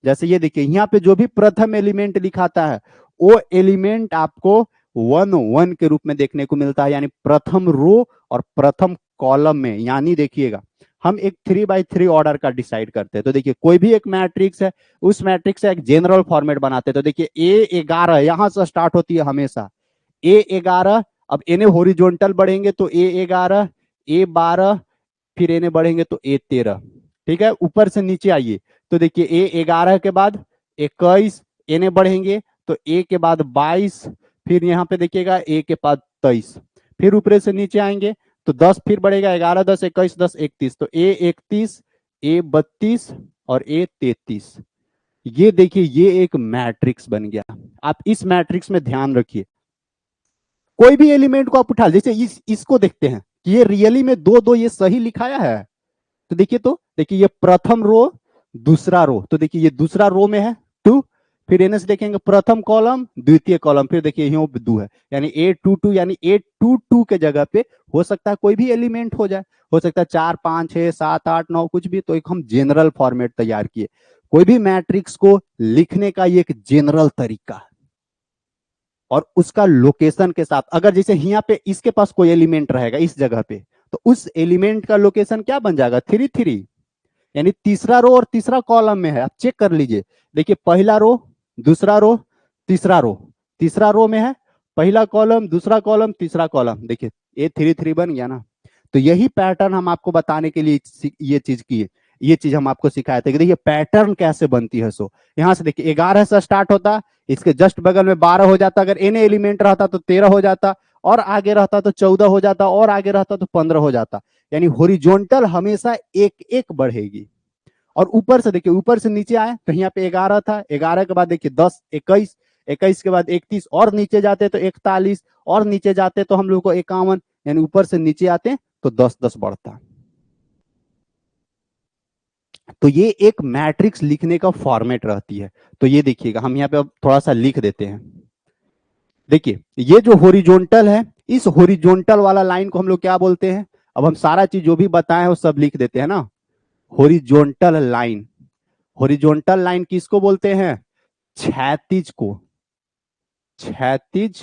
जैसे ये देखिए, यहाँ पे जो भी प्रथम एलिमेंट लिखाता है, वो एलिमेंट आपको 1 1 के रूप में देखने को मिलता है, यानी प्रथम रो और प्रथम कॉलम में। यानी देखिएगा, हम एक 3 by 3 ऑर्डर का डिसाइड करते हैं। तो देखिए, कोई भी एक मैट्रिक्स है, उस मैट्रिक्स से एक जनरल फॉर्मेट बनाते हैं। तो देखिए, A 11 यहां से स्टार्ट होती है हमेशा, A 11। अब इन्हें हॉरिजॉन्टल बढ़ेंगे तो A 11 A 12, फिर इन्हें बढ़ेंगे तो A 13। ठीक है, ऊपर से नीचे आइए, तो देखिए A 11 के बाद 21, इन्हें बढ़ेंगे तो A के बाद 22, फिर यहाँ पे देखिएगा A के बाद 23, फिर ऊपर से नीचे आएंगे तो 10, फिर बढ़ेगा 11 10 21 10 31, तो A 31 A 32 और A 33। ये देखिए, ये एक मैट्रिक्स बन गया। आप इस मैट्रिक्स में ध्यान रखिए, कोई भी एलिमेंट को आप उठा, जैसे इसको देखते हैं कि ये रियली में 2 2 ये सही लिखाया है। तो देखिए ये प्रथम रो दूसरा रो, तो देखिए ये दूसरा रो में है 2, फिर एन से देखेंगे प्रथम कॉलम द्वितीय कॉलम, फिर देखिए यहाँ दो है, यानी A22 यानी A22 के जगह पे हो सकता है कोई भी एलिमेंट हो जाए, हो सकता है 4 5 6 7 8 9 कुछ भी। तो एक हम जनरल फॉर्मेट तैयार किए, कोई भी मैट्रिक्स को लिखने का ये एक जनरल तरीका है। और उसका लोकेशन के साथ, अगर जैसे यहाँ पे इसके पास कोई एलिमेंट रहेगा इस जगह पे, तो उस एलिमेंट का लोकेशन क्या बन जाएगा 3 3, यानी तीसरा रो और तीसरा कॉलम में है। आप चेक कर लीजिए, देखिए पहला रो, दूसरा रो, तीसरा रो, तीसरा रो में है, पहला कॉलम, दूसरा कॉलम, तीसरा कॉलम, देखिए A33 बन गया ना। तो यही पैटर्न हम आपको बताने के लिए ये चीज की है, ये चीज हम आपको सिखाए थे कि देखिए पैटर्न कैसे बनती है। सो यहां से देखिए 11 से स्टार्ट होता, इसके जस्ट बगल में 12 हो जाता, अगर एन एलिमेंट रहता तो 13 हो जाता, और आगे रहता तो 14 हो जाता, और आगे रहता तो 15 हो जाता। यानी हॉरिजॉन्टल हमेशा एक एक बढ़ेगी। और ऊपर से देखिए, ऊपर से नीचे आए तो यहाँ पे 11 था, 11 के बाद देखिए 10 21, 21 के बाद 31, और नीचे जाते तो 41, और नीचे जाते तो हम लोग को 51, यानी ऊपर से नीचे आते तो 10 10 बढ़ता। तो ये एक मैट्रिक्स लिखने का फॉर्मेट रहती है। तो ये देखिएगा, हम यहाँ पे अब थोड़ा सा लिख देते हैं। देखिए ये जो हॉरिजॉन्टल है, इस हॉरिजॉन्टल वाला लाइन को हम लोग क्या बोलते हैं? अब हम सारा चीज जो भी बताए हैं वो सब लिख देते हैं ना। हॉरिजॉन्टल लाइन, हॉरिजॉन्टल लाइन किसको बोलते हैं? क्षैतिज को, क्षैतिज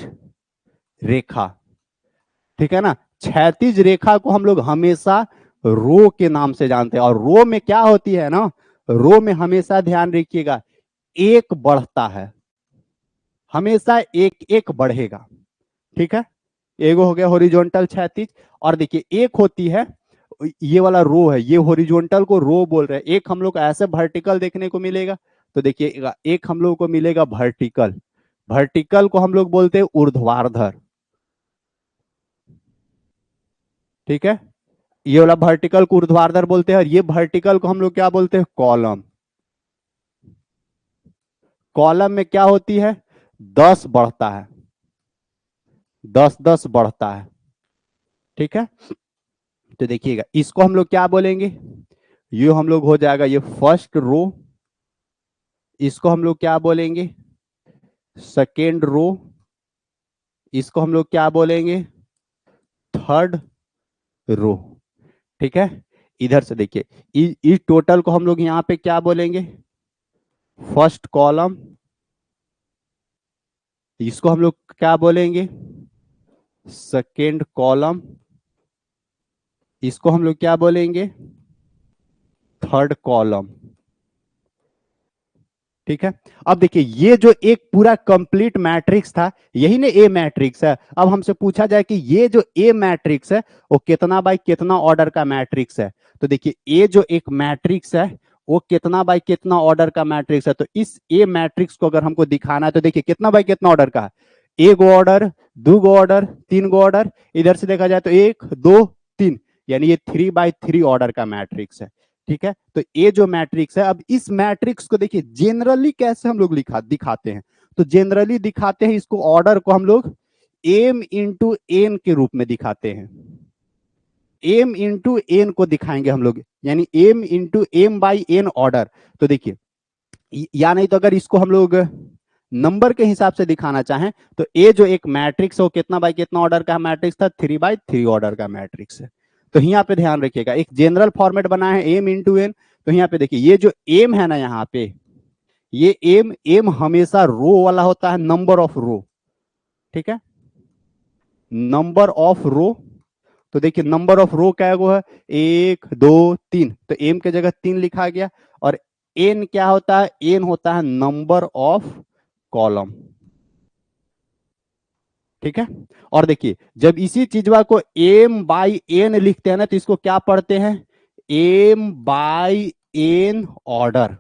रेखा, ठीक है ना। क्षैतिज रेखा को हम लोग हमेशा रो के नाम से जानते हैं। और रो में क्या होती है ना, रो में हमेशा ध्यान रखिएगा एक बढ़ता है, हमेशा एक एक बढ़ेगा, ठीक है। एगो हो गया हॉरिजॉन्टल क्षैतिज। और देखिए एक होती है, ये वाला रो है, ये हॉरिजॉन्टल को रो बोल रहे हैं। एक हम लोग को ऐसे वर्टिकल देखने को मिलेगा, तो देखिए एक हम लोग को मिलेगा वर्टिकल, वर्टिकल को हम लोग बोलते हैं ऊर्ध्वाधर, ठीक है। ये वाला वर्टिकल को ऊर्ध्वाधर बोलते हैं, और ये वर्टिकल को हम लोग क्या बोलते हैं? कॉलम। कॉलम में क्या होती है? 10 बढ़ता है, 10 10 बढ़ता है, ठीक है। तो देखिएगा इसको हम लोग क्या बोलेंगे? ये हम लोग हो जाएगा ये फर्स्ट रो, इसको हम लोग क्या बोलेंगे? सेकेंड रो, इसको हम लोग क्या बोलेंगे? थर्ड रो, ठीक है। इधर से देखिए इस टोटल को हम लोग यहाँ पे क्या बोलेंगे? फर्स्ट कॉलम, इसको हम लोग क्या बोलेंगे? सेकेंड कॉलम, इसको हम लोग क्या बोलेंगे? थर्ड कॉलम, ठीक है। अब देखिए ये जो एक पूरा कंप्लीट मैट्रिक्स था, यही ना ए मैट्रिक्स है। अब हमसे पूछा जाए कि ये जो ए मैट्रिक्स है वो कितना बाय कितना ऑर्डर का मैट्रिक्स है। तो देखिए ए जो एक मैट्रिक्स है वो कितना बाय कितना ऑर्डर का मैट्रिक्स है। तो इस ए मैट्रिक्स को अगर हमको दिखाना है तो देखिए कितना बाय कितना ऑर्डर का है? एक ऑर्डर, दो ऑर्डर, तीन ऑर्डर, इधर से देखा जाए तो 1 2 3, यानी ये 3 by 3 ऑर्डर का मैट्रिक्स है, ठीक है। तो ये जो मैट्रिक्स है, अब इस मैट्रिक्स को देखिए जनरली कैसे हम लोग दिखाते हैं। तो जनरली दिखाते हैं इसको, ऑर्डर को हम लोग एम इंटू एन के रूप में दिखाते हैं। एम इंटू एन को दिखाएंगे हम लोग, यानी M into M by N order. तो देखिए या नहीं तो अगर इसको हम लोग नंबर के हिसाब से दिखाना चाहें तो ए जो एक मैट्रिक्स है वो कितना बाय कितना ऑर्डर का मैट्रिक्स था? 3 by 3 ऑर्डर का मैट्रिक्स है। तो यहाँ पे ध्यान रखिएगा, एक जनरल फॉर्मेट बना है एम इंटू एन। तो यहाँ पे देखिए ये जो एम है ना, यहाँ पे ये एम, एम हमेशा रो वाला होता है, नंबर ऑफ रो, ठीक है, नंबर ऑफ रो। तो देखिए नंबर ऑफ रो क्या है? 1 2 3, तो एम के जगह 3 लिखा गया। और एन क्या होता है? एन होता है नंबर ऑफ कॉलम, ठीक है। और देखिए जब इसी चीजवा को एम बाई एन लिखते हैं ना, तो इसको क्या पढ़ते हैं? एम बाई एन ऑर्डर,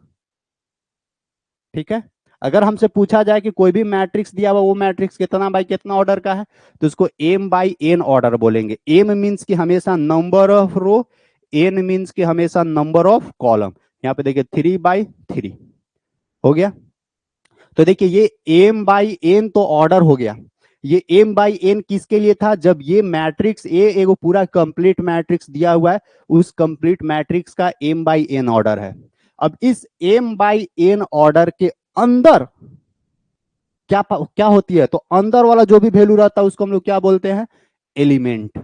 ठीक है। अगर हमसे पूछा जाए कि कोई भी मैट्रिक्स दिया हुआ वो मैट्रिक्स कितना बाई कितना ऑर्डर का है, तो इसको एम बाई एन ऑर्डर बोलेंगे। एम मीन्स कि हमेशा number of row, N means कि हमेशा नंबर ऑफ कॉलम। यहाँ पे देखिए 3 by 3 हो गया। तो देखिए ये एम बाई एन तो ऑर्डर हो गया। ये एम बाई एन किसके लिए था? जब ये मैट्रिक्स ए एगो पूरा कंप्लीट मैट्रिक्स दिया हुआ है, उस कंप्लीट मैट्रिक्स का एम बाई एन ऑर्डर है। अब इस एम बाई एन ऑर्डर के अंदर क्या होती है, तो अंदर वाला जो भी वैल्यू रहता है उसको हम लोग क्या बोलते हैं, एलिमेंट।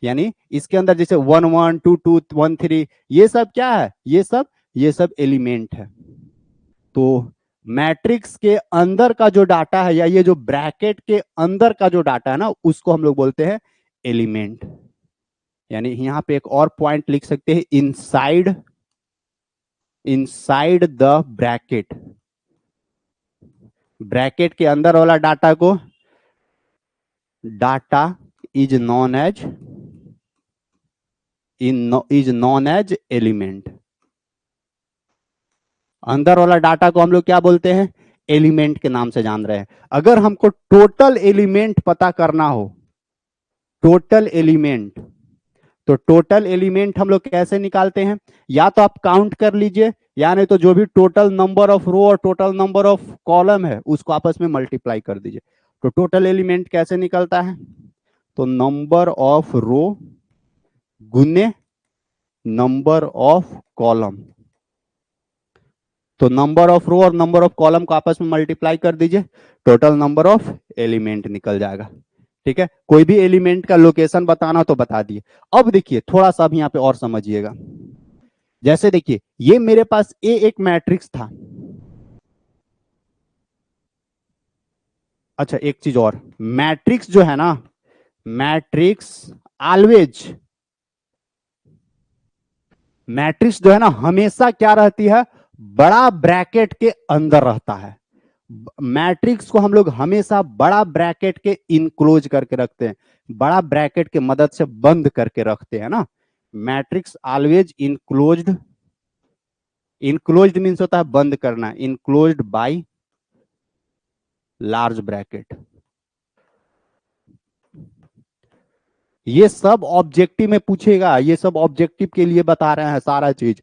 यानी इसके अंदर जैसे 1 1 2 2 1 3, ये सब क्या है, ये सब एलिमेंट है। तो मैट्रिक्स के अंदर का जो डाटा है, या ये जो ब्रैकेट के अंदर का जो डाटा है ना, उसको हम लोग बोलते हैं एलिमेंट। यानी यहां पे एक और पॉइंट लिख सकते हैं, inside inside the bracket, bracket के अंदर वाला डाटा को data is known as element. अंदर वाला डाटा को हम लोग क्या बोलते हैं, एलिमेंट के नाम से जान रहे हैं। अगर हमको टोटल एलिमेंट पता करना हो, टोटल एलिमेंट, तो टोटल एलिमेंट हम लोग कैसे निकालते हैं, या तो आप काउंट कर लीजिए, या नहीं तो जो भी टोटल नंबर ऑफ रो और टोटल नंबर ऑफ कॉलम है उसको आपस में मल्टीप्लाई कर दीजिए। तो टोटल एलिमेंट कैसे निकलता है, तो नंबर ऑफ रो गुने नंबर ऑफ कॉलम। तो नंबर ऑफ रो और नंबर ऑफ कॉलम को आपस में मल्टीप्लाई कर दीजिए, टोटल नंबर ऑफ एलिमेंट निकल जाएगा। ठीक है, कोई भी एलिमेंट का लोकेशन बताना हो तो बता दिए। अब देखिए थोड़ा सा भी यहां पे और समझिएगा। जैसे देखिए ये मेरे पास ए एक मैट्रिक्स था। अच्छा एक चीज और, मैट्रिक्स जो है ना, मैट्रिक्स ऑलवेज, मैट्रिक्स जो है ना हमेशा क्या रहती है, बड़ा ब्रैकेट के अंदर रहता है। मैट्रिक्स को हम लोग हमेशा बड़ा ब्रैकेट के इनक्लोज करके रखते हैं, बड़ा ब्रैकेट के मदद से बंद करके रखते हैं ना। Matrix always enclosed, enclosed means होता है बंद करना, इनक्लोज्ड बाय लार्ज ब्रैकेट। ये सब ऑब्जेक्टिव में पूछेगा, ये सब ऑब्जेक्टिव के लिए बता रहे हैं सारा चीज।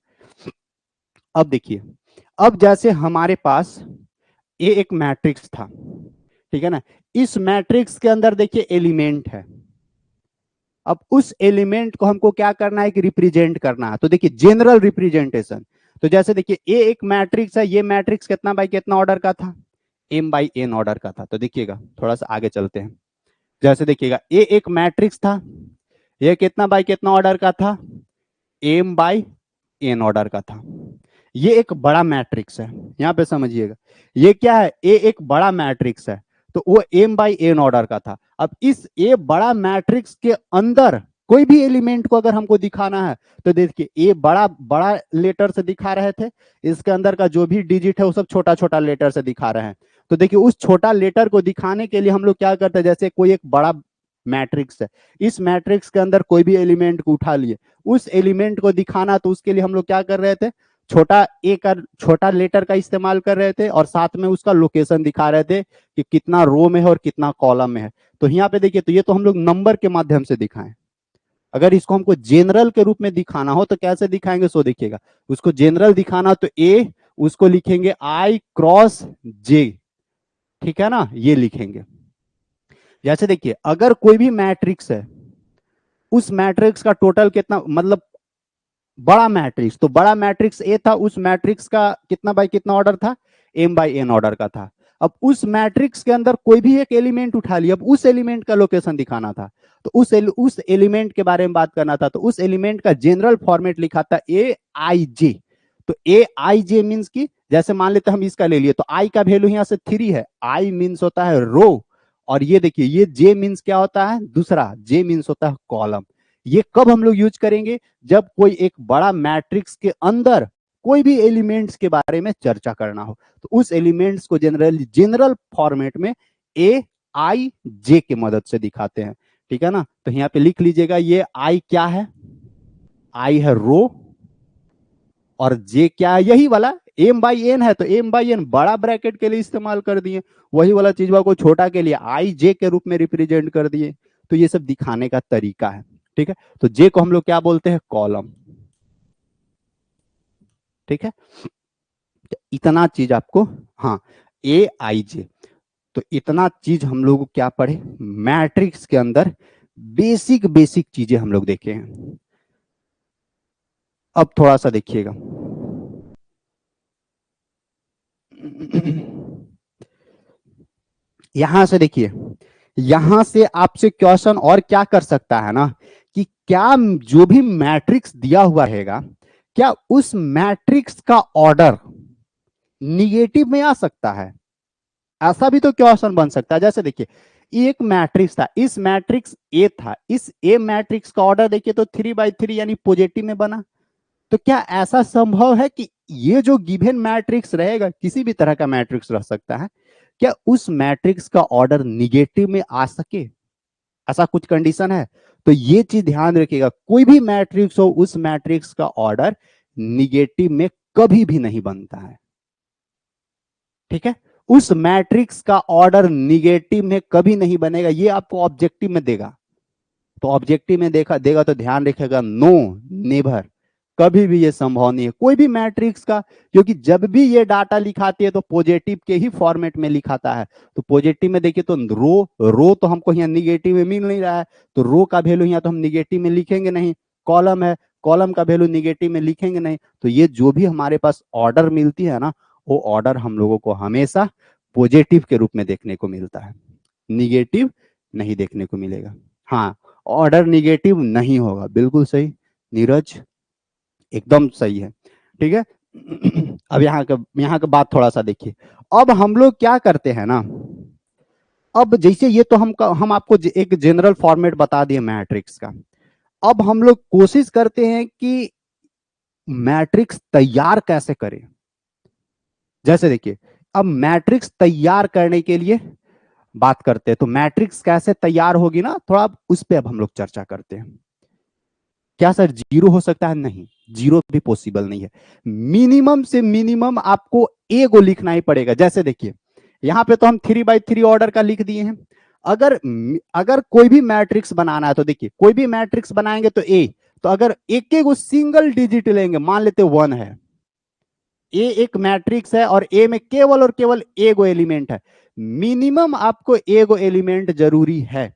अब देखिए, अब जैसे हमारे पास ये एक मैट्रिक्स था, ठीक है ना, इस मैट्रिक्स के अंदर देखिए एलिमेंट है। अब उस एलिमेंट को हमको क्या करना है कि रिप्रेजेंट करना है। तो देखिए जनरल रिप्रेजेंटेशन, तो जैसे देखिए ये एक मैट्रिक्स है, ये मैट्रिक्स कितना बाई कितना ऑर्डर का था, m बाई n ऑर्डर का था। तो देखिएगा थोड़ा सा आगे चलते हैं, जैसे देखिएगा ये एक मैट्रिक्स था, ये कितना बाई कितना ऑर्डर का था, m बाई n ऑर्डर का था। ये एक बड़ा मैट्रिक्स है, यहां पे समझिएगा, ये क्या है, ए एक बड़ा मैट्रिक्स है, तो वो m बाई n ऑर्डर का था। अब इस ए बड़ा मैट्रिक्स के अंदर कोई भी एलिमेंट को अगर हमको दिखाना है, तो देखिए ए बड़ा बड़ा लेटर से दिखा रहे थे, इसके अंदर का जो भी डिजिट है वो सब छोटा छोटा लेटर से दिखा रहे हैं। तो देखिए उस छोटा लेटर को दिखाने के लिए हम लोग क्या करते हैं, जैसे कोई एक बड़ा मैट्रिक्स है, इस मैट्रिक्स के अंदर कोई भी एलिमेंट को उठा लिए, उस एलिमेंट को दिखाना, तो उसके लिए हम लोग क्या कर रहे थे, छोटा ए का छोटा लेटर का इस्तेमाल कर रहे थे, और साथ में उसका लोकेशन दिखा रहे थे कि कितना रो में है और कितना कॉलम में है। तो यहाँ पे देखिए, तो ये तो हम लोग नंबर के माध्यम से दिखाएं। अगर इसको हमको जनरल के रूप में दिखाना हो तो कैसे दिखाएंगे, सो देखिएगा, उसको जनरल दिखाना तो ए, उसको लिखेंगे आई क्रॉस जे, ठीक है ना, ये लिखेंगे। जैसे देखिए अगर कोई भी मैट्रिक्स है, उस मैट्रिक्स का टोटल कितना, मतलब बड़ा मैट्रिक्स, तो बड़ा मैट्रिक्स ए था, उस मैट्रिक्स का कितना बाई कितना ऑर्डर था, m बाई n ऑर्डर का था। अब उस मैट्रिक्स के अंदर कोई भी एक एलिमेंट उठा लिया, अब उस एलिमेंट का लोकेशन दिखाना था, तो उस एलिमेंट के बारे में बात करना था, तो उस एलिमेंट का जनरल फॉर्मेट लिखा था ए आई जे। तो ए आई जे मीन्स की, जैसे मान लेते हम इसका ले लिए, तो आई का वैल्यू यहां से 3 है, आई मीन्स होता है रो, और ये देखिए ये जे मीन्स क्या होता है, दूसरा जे मीन्स होता है कॉलम। ये कब हम लोग यूज करेंगे, जब कोई एक बड़ा मैट्रिक्स के अंदर कोई भी एलिमेंट्स के बारे में चर्चा करना हो, तो उस एलिमेंट्स को जनरल फॉर्मेट में ए आई जे के मदद से दिखाते हैं। ठीक है ना, तो यहाँ पे लिख लीजिएगा, ये आई क्या है, आई है रो, और जे क्या है, यही वाला एम बाई एन है, तो एम बाई एन बड़ा ब्रैकेट के लिए इस्तेमाल कर दिए, वही वाला चीज को छोटा के लिए आई जे के रूप में रिप्रेजेंट कर दिए। तो ये सब दिखाने का तरीका है। ठीक है, तो जे को हम लोग क्या बोलते हैं, कॉलम। ठीक है, तो इतना चीज आपको, हाँ, ए आई जे, तो इतना चीज हम लोग क्या पढ़े, मैट्रिक्स के अंदर बेसिक बेसिक चीजें हम लोग देखे हैं। अब थोड़ा सा देखिएगा, यहां से देखिए, यहां से आपसे क्वेश्चन और क्या कर सकता है ना, कि क्या जो भी मैट्रिक्स दिया हुआ रहेगा, क्या उस मैट्रिक्स का ऑर्डर निगेटिव में आ सकता है? ऐसा भी तो क्वेश्चन बन सकता है। जैसे देखिए, एक मैट्रिक्स था, इस मैट्रिक्स ए था, इस ए मैट्रिक्स का ऑर्डर देखिए तो 3/3 यानी पॉजिटिव में बना। तो क्या ऐसा संभव है कि ये जो गिवन मैट्रिक्स रहेगा, किसी भी तरह का मैट्रिक्स रह सकता है, क्या उस मैट्रिक्स का ऑर्डर निगेटिव में आ सके? ऐसा कुछ कंडीशन है? तो ये चीज ध्यान रखिएगा, कोई भी मैट्रिक्स हो, उस मैट्रिक्स का ऑर्डर निगेटिव में कभी भी नहीं बनता है। ठीक है, उस मैट्रिक्स का ऑर्डर निगेटिव में कभी नहीं बनेगा, ये आपको ऑब्जेक्टिव में देगा। तो ऑब्जेक्टिव में देखा देगा तो ध्यान रखेगा, नो, नेवर, कभी भी ये संभव नहीं है कोई भी मैट्रिक्स का, क्योंकि जब भी ये डाटा लिखाती है तो पॉजिटिव के ही फॉर्मेट में लिखाता है। तो पॉजिटिव में देखिए तो रो तो हमको यहाँ निगेटिव में मिल नहीं रहा है, तो रो का वैल्यू यहाँ तो हम निगेटिव में लिखेंगे नहीं। कॉलम है, कॉलम का वैल्यू निगेटिव में लिखेंगे नहीं। तो ये जो भी हमारे पास ऑर्डर मिलती है ना, वो ऑर्डर हम लोगों को हमेशा पॉजिटिव के रूप में देखने को मिलता है, निगेटिव नहीं देखने को मिलेगा। हाँ, ऑर्डर निगेटिव नहीं होगा, बिल्कुल सही नीरज, एकदम सही है। ठीक है। अब यहाँ का बात थोड़ा सा देखिए। अब हम लोग क्या करते हैं ना, अब जैसे ये तो हम आपको एक जनरल फॉर्मेट बता दिए मैट्रिक्स का। अब हम लोग कोशिश करते हैं कि मैट्रिक्स तैयार कैसे करें। जैसे देखिए, अब मैट्रिक्स तैयार करने के लिए बात करते हैं, तो मैट्रिक्स कैसे तैयार होगी ना, थोड़ा उस पर अब हम लोग चर्चा करते हैं। क्या सर जीरो हो सकता है? नहीं, जीरो भी पॉसिबल नहीं है। मिनिमम से मिनिमम आपको ए को लिखना ही पड़ेगा। जैसे देखिए, यहां पे तो हम 3/3 ऑर्डर का लिख दिए हैं। अगर अगर कोई भी मैट्रिक्स बनाना है तो देखिए, कोई भी मैट्रिक्स बनाएंगे तो ए, तो अगर एक एक सिंगल डिजिट लेंगे, मान लेते 1 है, ए एक मैट्रिक्स है और ए में केवल और केवल एगो एलिमेंट है, मिनिमम आपको एगो एलिमेंट जरूरी है।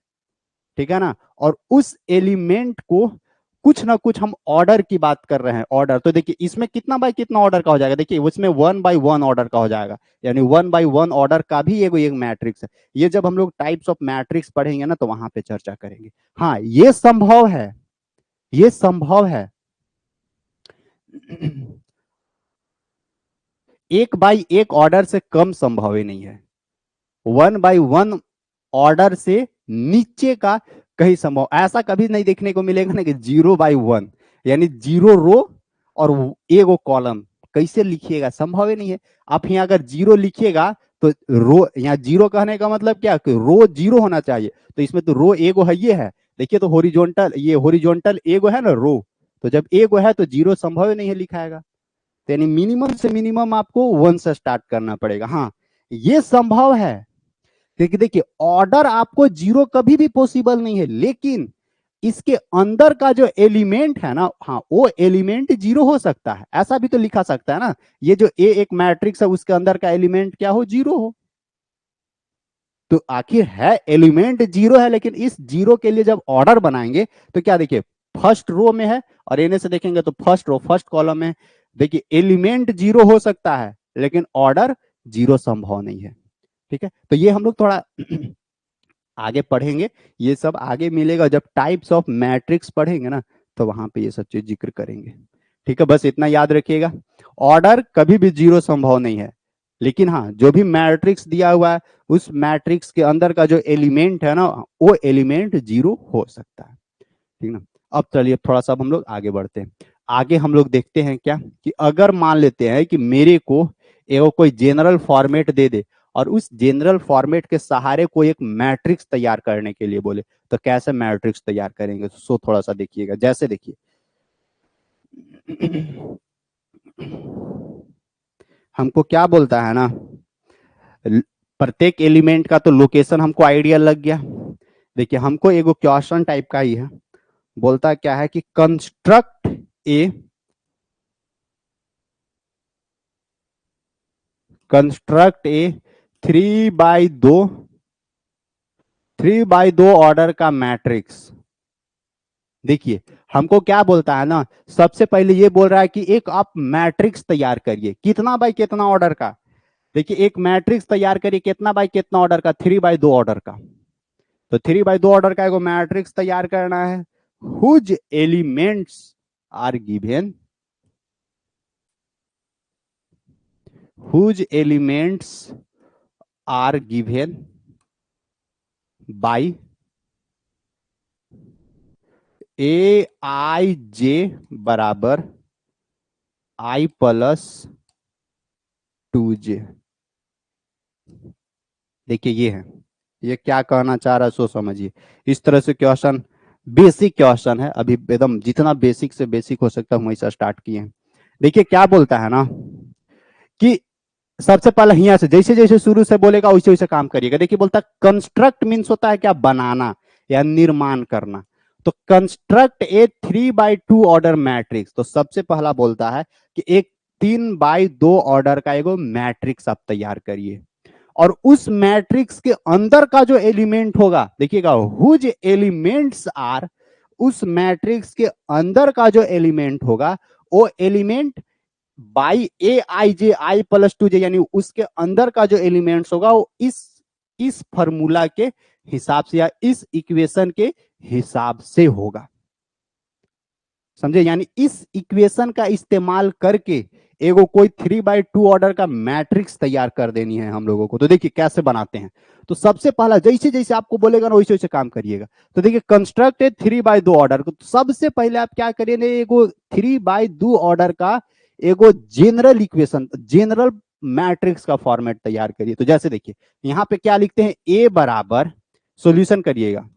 ठीक है ना, और उस एलिमेंट को कुछ ना कुछ हम ऑर्डर की बात कर रहे हैं। ऑर्डर तो देखिए, इसमें कितना बाय कितना ऑर्डर का हो जाएगा, देखिए उसमें 1/1 ऑर्डर का हो जाएगा, यानी 1/1 ऑर्डर का भी एक मैट्रिक्स है। ये जब हम लोग टाइप्स ऑफ मैट्रिक्स पढ़ेंगे ना, तो वहां पे चर्चा करेंगे। हाँ, ये संभव है, ये संभव है। एक बाई एक ऑर्डर से कम संभव ही नहीं है। 1/1 ऑर्डर से नीचे का कहीं संभव, ऐसा कभी नहीं देखने को मिलेगा ना कि 0/1 यानी 0 रो और एगो कॉलम, कैसे लिखिएगा, संभव ही नहीं है। आप यहाँ अगर 0 लिखिएगा तो रो, यहाँ 0 कहने का मतलब क्या, कि रो 0 होना चाहिए, तो इसमें तो रो एगो है, ये है देखिए, तो होरिजोनटल, ये होरिजोनटल एगो है ना रो, तो जब एगो है तो 0 संभव ही नहीं है लिखाएगा। तो यानी मिनिमम से मिनिमम आपको 1 से स्टार्ट करना पड़ेगा। हाँ, ये संभव है, क्योंकि देखिए ऑर्डर आपको 0 कभी भी पॉसिबल नहीं है, लेकिन इसके अंदर का जो एलिमेंट है ना, हाँ, वो एलिमेंट 0 हो सकता है, ऐसा भी तो लिखा सकता है ना। ये जो ए एक मैट्रिक्स है, उसके अंदर का एलिमेंट क्या हो, 0 हो। तो आखिर है एलिमेंट 0 है, लेकिन इस 0 के लिए जब ऑर्डर बनाएंगे तो क्या देखिए, फर्स्ट रो में है, और एने से देखेंगे तो फर्स्ट रो फर्स्ट कॉलम में। देखिए एलिमेंट 0 हो सकता है, लेकिन ऑर्डर 0 संभव नहीं है। ठीक है, तो ये हम लोग थोड़ा आगे पढ़ेंगे, ये सब आगे मिलेगा जब टाइप्स ऑफ मैट्रिक्स पढ़ेंगे ना, तो वहां पे ये सब चीज जिक्र करेंगे। ठीक है, बस इतना याद रखिएगा, ऑर्डर कभी भी 0 संभव नहीं है, लेकिन हाँ, जो भी मैट्रिक्स दिया हुआ है, उस मैट्रिक्स के अंदर का जो एलिमेंट है ना, वो एलिमेंट 0 हो सकता है। ठीक ना। अब चलिए थोड़ा सा हम लोग आगे बढ़ते हैं। आगे हम लोग देखते हैं क्या, कि अगर मान लेते हैं कि मेरे को एगो कोई जनरल फॉर्मेट दे दे, और उस जनरल फॉर्मेट के सहारे कोई एक मैट्रिक्स तैयार करने के लिए बोले, तो कैसे मैट्रिक्स तैयार करेंगे, सो थोड़ा सा देखिएगा। जैसे देखिए, हमको क्या बोलता है ना, प्रत्येक एलिमेंट का तो लोकेशन हमको आइडिया लग गया। देखिए हमको एगो क्वेश्चन टाइप का ही है, बोलता क्या है कि कंस्ट्रक्ट ए 3/2 ऑर्डर का मैट्रिक्स। देखिए हमको क्या बोलता है ना, सबसे पहले ये बोल रहा है कि एक आप मैट्रिक्स तैयार करिए, कितना बाय कितना ऑर्डर का, देखिए एक मैट्रिक्स तैयार करिए कितना बाय कितना ऑर्डर का, 3/2 ऑर्डर का। तो 3/2 ऑर्डर का एगो मैट्रिक्स तैयार करना है, whose elements are given, whose elements are given by a आई जे बराबर आई प्लस 2j। देखिए ये है, ये क्या कहना चाह रहा है सो समझिए। इस तरह से क्वेश्चन, बेसिक क्वेश्चन है, अभी एकदम जितना बेसिक से बेसिक हो सकता है हम वैसा स्टार्ट किए हैं। देखिए क्या बोलता है ना कि सबसे पहले यहाँ से जैसे जैसे शुरू से बोलेगा वैसे वैसे काम करिएगा। देखिए बोलता है कंस्ट्रक्ट मीन्स होता है क्या, बनाना या निर्माण करना। तो कंस्ट्रक्ट ए 3/2 ऑर्डर मैट्रिक्स, तो सबसे पहला बोलता है कि एक 3/2 ऑर्डर का एगो मैट्रिक्स आप तैयार करिए, और उस मैट्रिक्स के अंदर का जो एलिमेंट होगा, देखिएगा हुज एलिमेंट्स आर, उस मैट्रिक्स के अंदर का जो एलिमेंट होगा वो element by A I J I plus 2j, यानी उसके अंदर का जो एलिमेंट्स होगा वो इस फॉर्मूला के हिसाब से या इस इक्वेशन के हिसाब से होगा। समझे, यानी इस इक्वेशन का इस्तेमाल करके एगो कोई 3/2 ऑर्डर का मैट्रिक्स तैयार कर देनी है हम लोगों को। तो देखिए कैसे बनाते हैं। तो सबसे पहला जैसे जैसे आपको बोलेगा ना वैसे वैसे काम करिएगा। तो देखिए कंस्ट्रक्ट है 3/2 ऑर्डर को, तो सबसे पहले आप क्या करिए, एगो 3/2 ऑर्डर का एगो जनरल इक्वेशन, जनरल मैट्रिक्स का फॉर्मेट तैयार करिए। तो जैसे देखिए यहाँ पे क्या लिखते हैं, ए बराबर, सोल्यूशन करिएगा।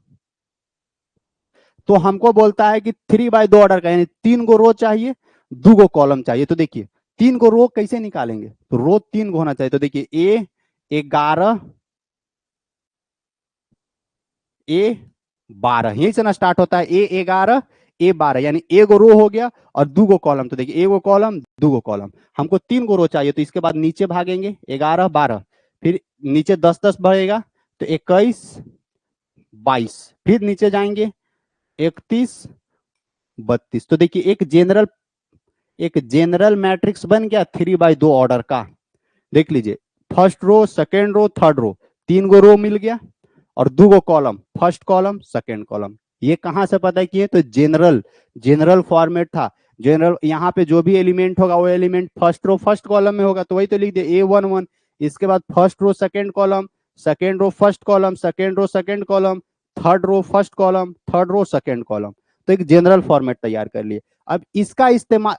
तो हमको बोलता है कि 3/2 ऑर्डर का, यानी 3 गो रो चाहिए, 2 गो कॉलम चाहिए। तो देखिए 3 गो रो कैसे निकालेंगे, तो रो 3 गो होना चाहिए। तो देखिए A11 A12, यहीं से ना स्टार्ट होता है, A11 A12, यानी एगो रो हो गया और 2 गो कॉलम। तो देखिए एगो कॉलम 2 गो कॉलम, हमको 3 गो रो चाहिए। तो इसके बाद नीचे भागेंगे 11 12, फिर नीचे 10 10 बढ़ेगा तो 21 22, फिर नीचे जाएंगे 31 32। तो देखिए एक जनरल मैट्रिक्स बन गया 3/2 ऑर्डर का। देख लीजिए first row second row third row, 3 गो रो मिल गया और 2 गो column, first column second column. ये कहां से पता किए, तो जनरल जनरल फॉर्मेट था। जनरल यहाँ पे जो भी एलिमेंट होगा वो element first row first column में होगा, तो वही तो लिख दिया A11। इसके बाद first row second column, second row first column, second row second column, third row first column, third row second column. तो एक जनरल फॉर्मेट तैयार कर लिए। अब इसका इस्तेमाल,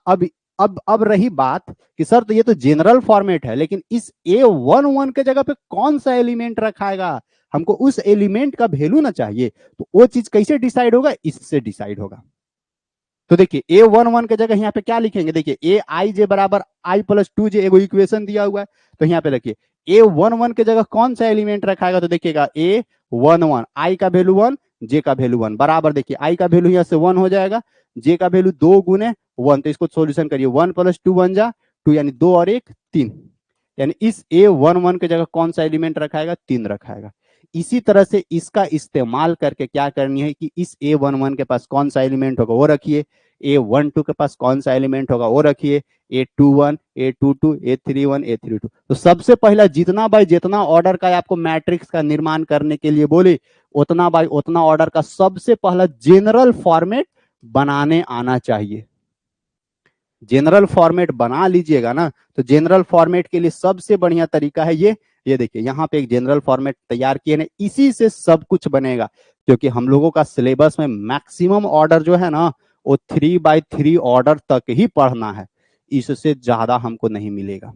अब रही बात कि सर तो ये तो जनरल फॉर्मेट है, लेकिन इस A11 के जगह पे कौन सा एलिमेंट रखाएगा, हमको उस एलिमेंट का वैल्यू ना चाहिए। तो वो चीज कैसे डिसाइड होगा, इससे डिसाइड होगा। तो देखिए A11 के जगह यहाँ पे क्या लिखेंगे, देखिए ए आई जे बराबर आई प्लस 2j, एगो इक्वेशन दिया हुआ है। तो यहाँ पे देखिए A11 के जगह कौन सा एलिमेंट रखाएगा, तो देखिएगा A11, आई का वैल्यू 1, जे का वैल्यू 1, बराबर देखिए आई का वैल्यू यहाँ से 1 हो जाएगा, जे का वैल्यू 2 × 1, तो इसको सोल्यूशन करिए, 1 + 2 बन जा 2, यानी 2 और 1 3, यानी इस A11 के जगह कौन सा एलिमेंट रखाएगा, 3 रखाएगा। इसी तरह से इसका इस्तेमाल करके क्या करनी है कि इस A11 के पास कौन सा एलिमेंट होगा वो रखिए, A12 के पास कौन सा एलिमेंट होगा वो रखिए, A21 A22 A31 A32। तो सबसे पहला जितना बाय जितना ऑर्डर का आपको मैट्रिक्स का निर्माण करने के लिए बोले, उतना बाय उतना ऑर्डर का सबसे पहला जनरल फॉर्मेट बनाने आना चाहिए। जनरल फॉर्मेट बना लीजिएगा ना, तो जनरल फॉर्मेट के लिए सबसे बढ़िया तरीका है ये देखिए यहाँ पे एक जनरल फॉर्मेट तैयार किए ना, इसी से सब कुछ बनेगा। क्योंकि हम लोगों का सिलेबस में मैक्सिमम ऑर्डर जो है ना वो 3/3 ऑर्डर तक ही पढ़ना है, इससे ज्यादा हमको नहीं मिलेगा।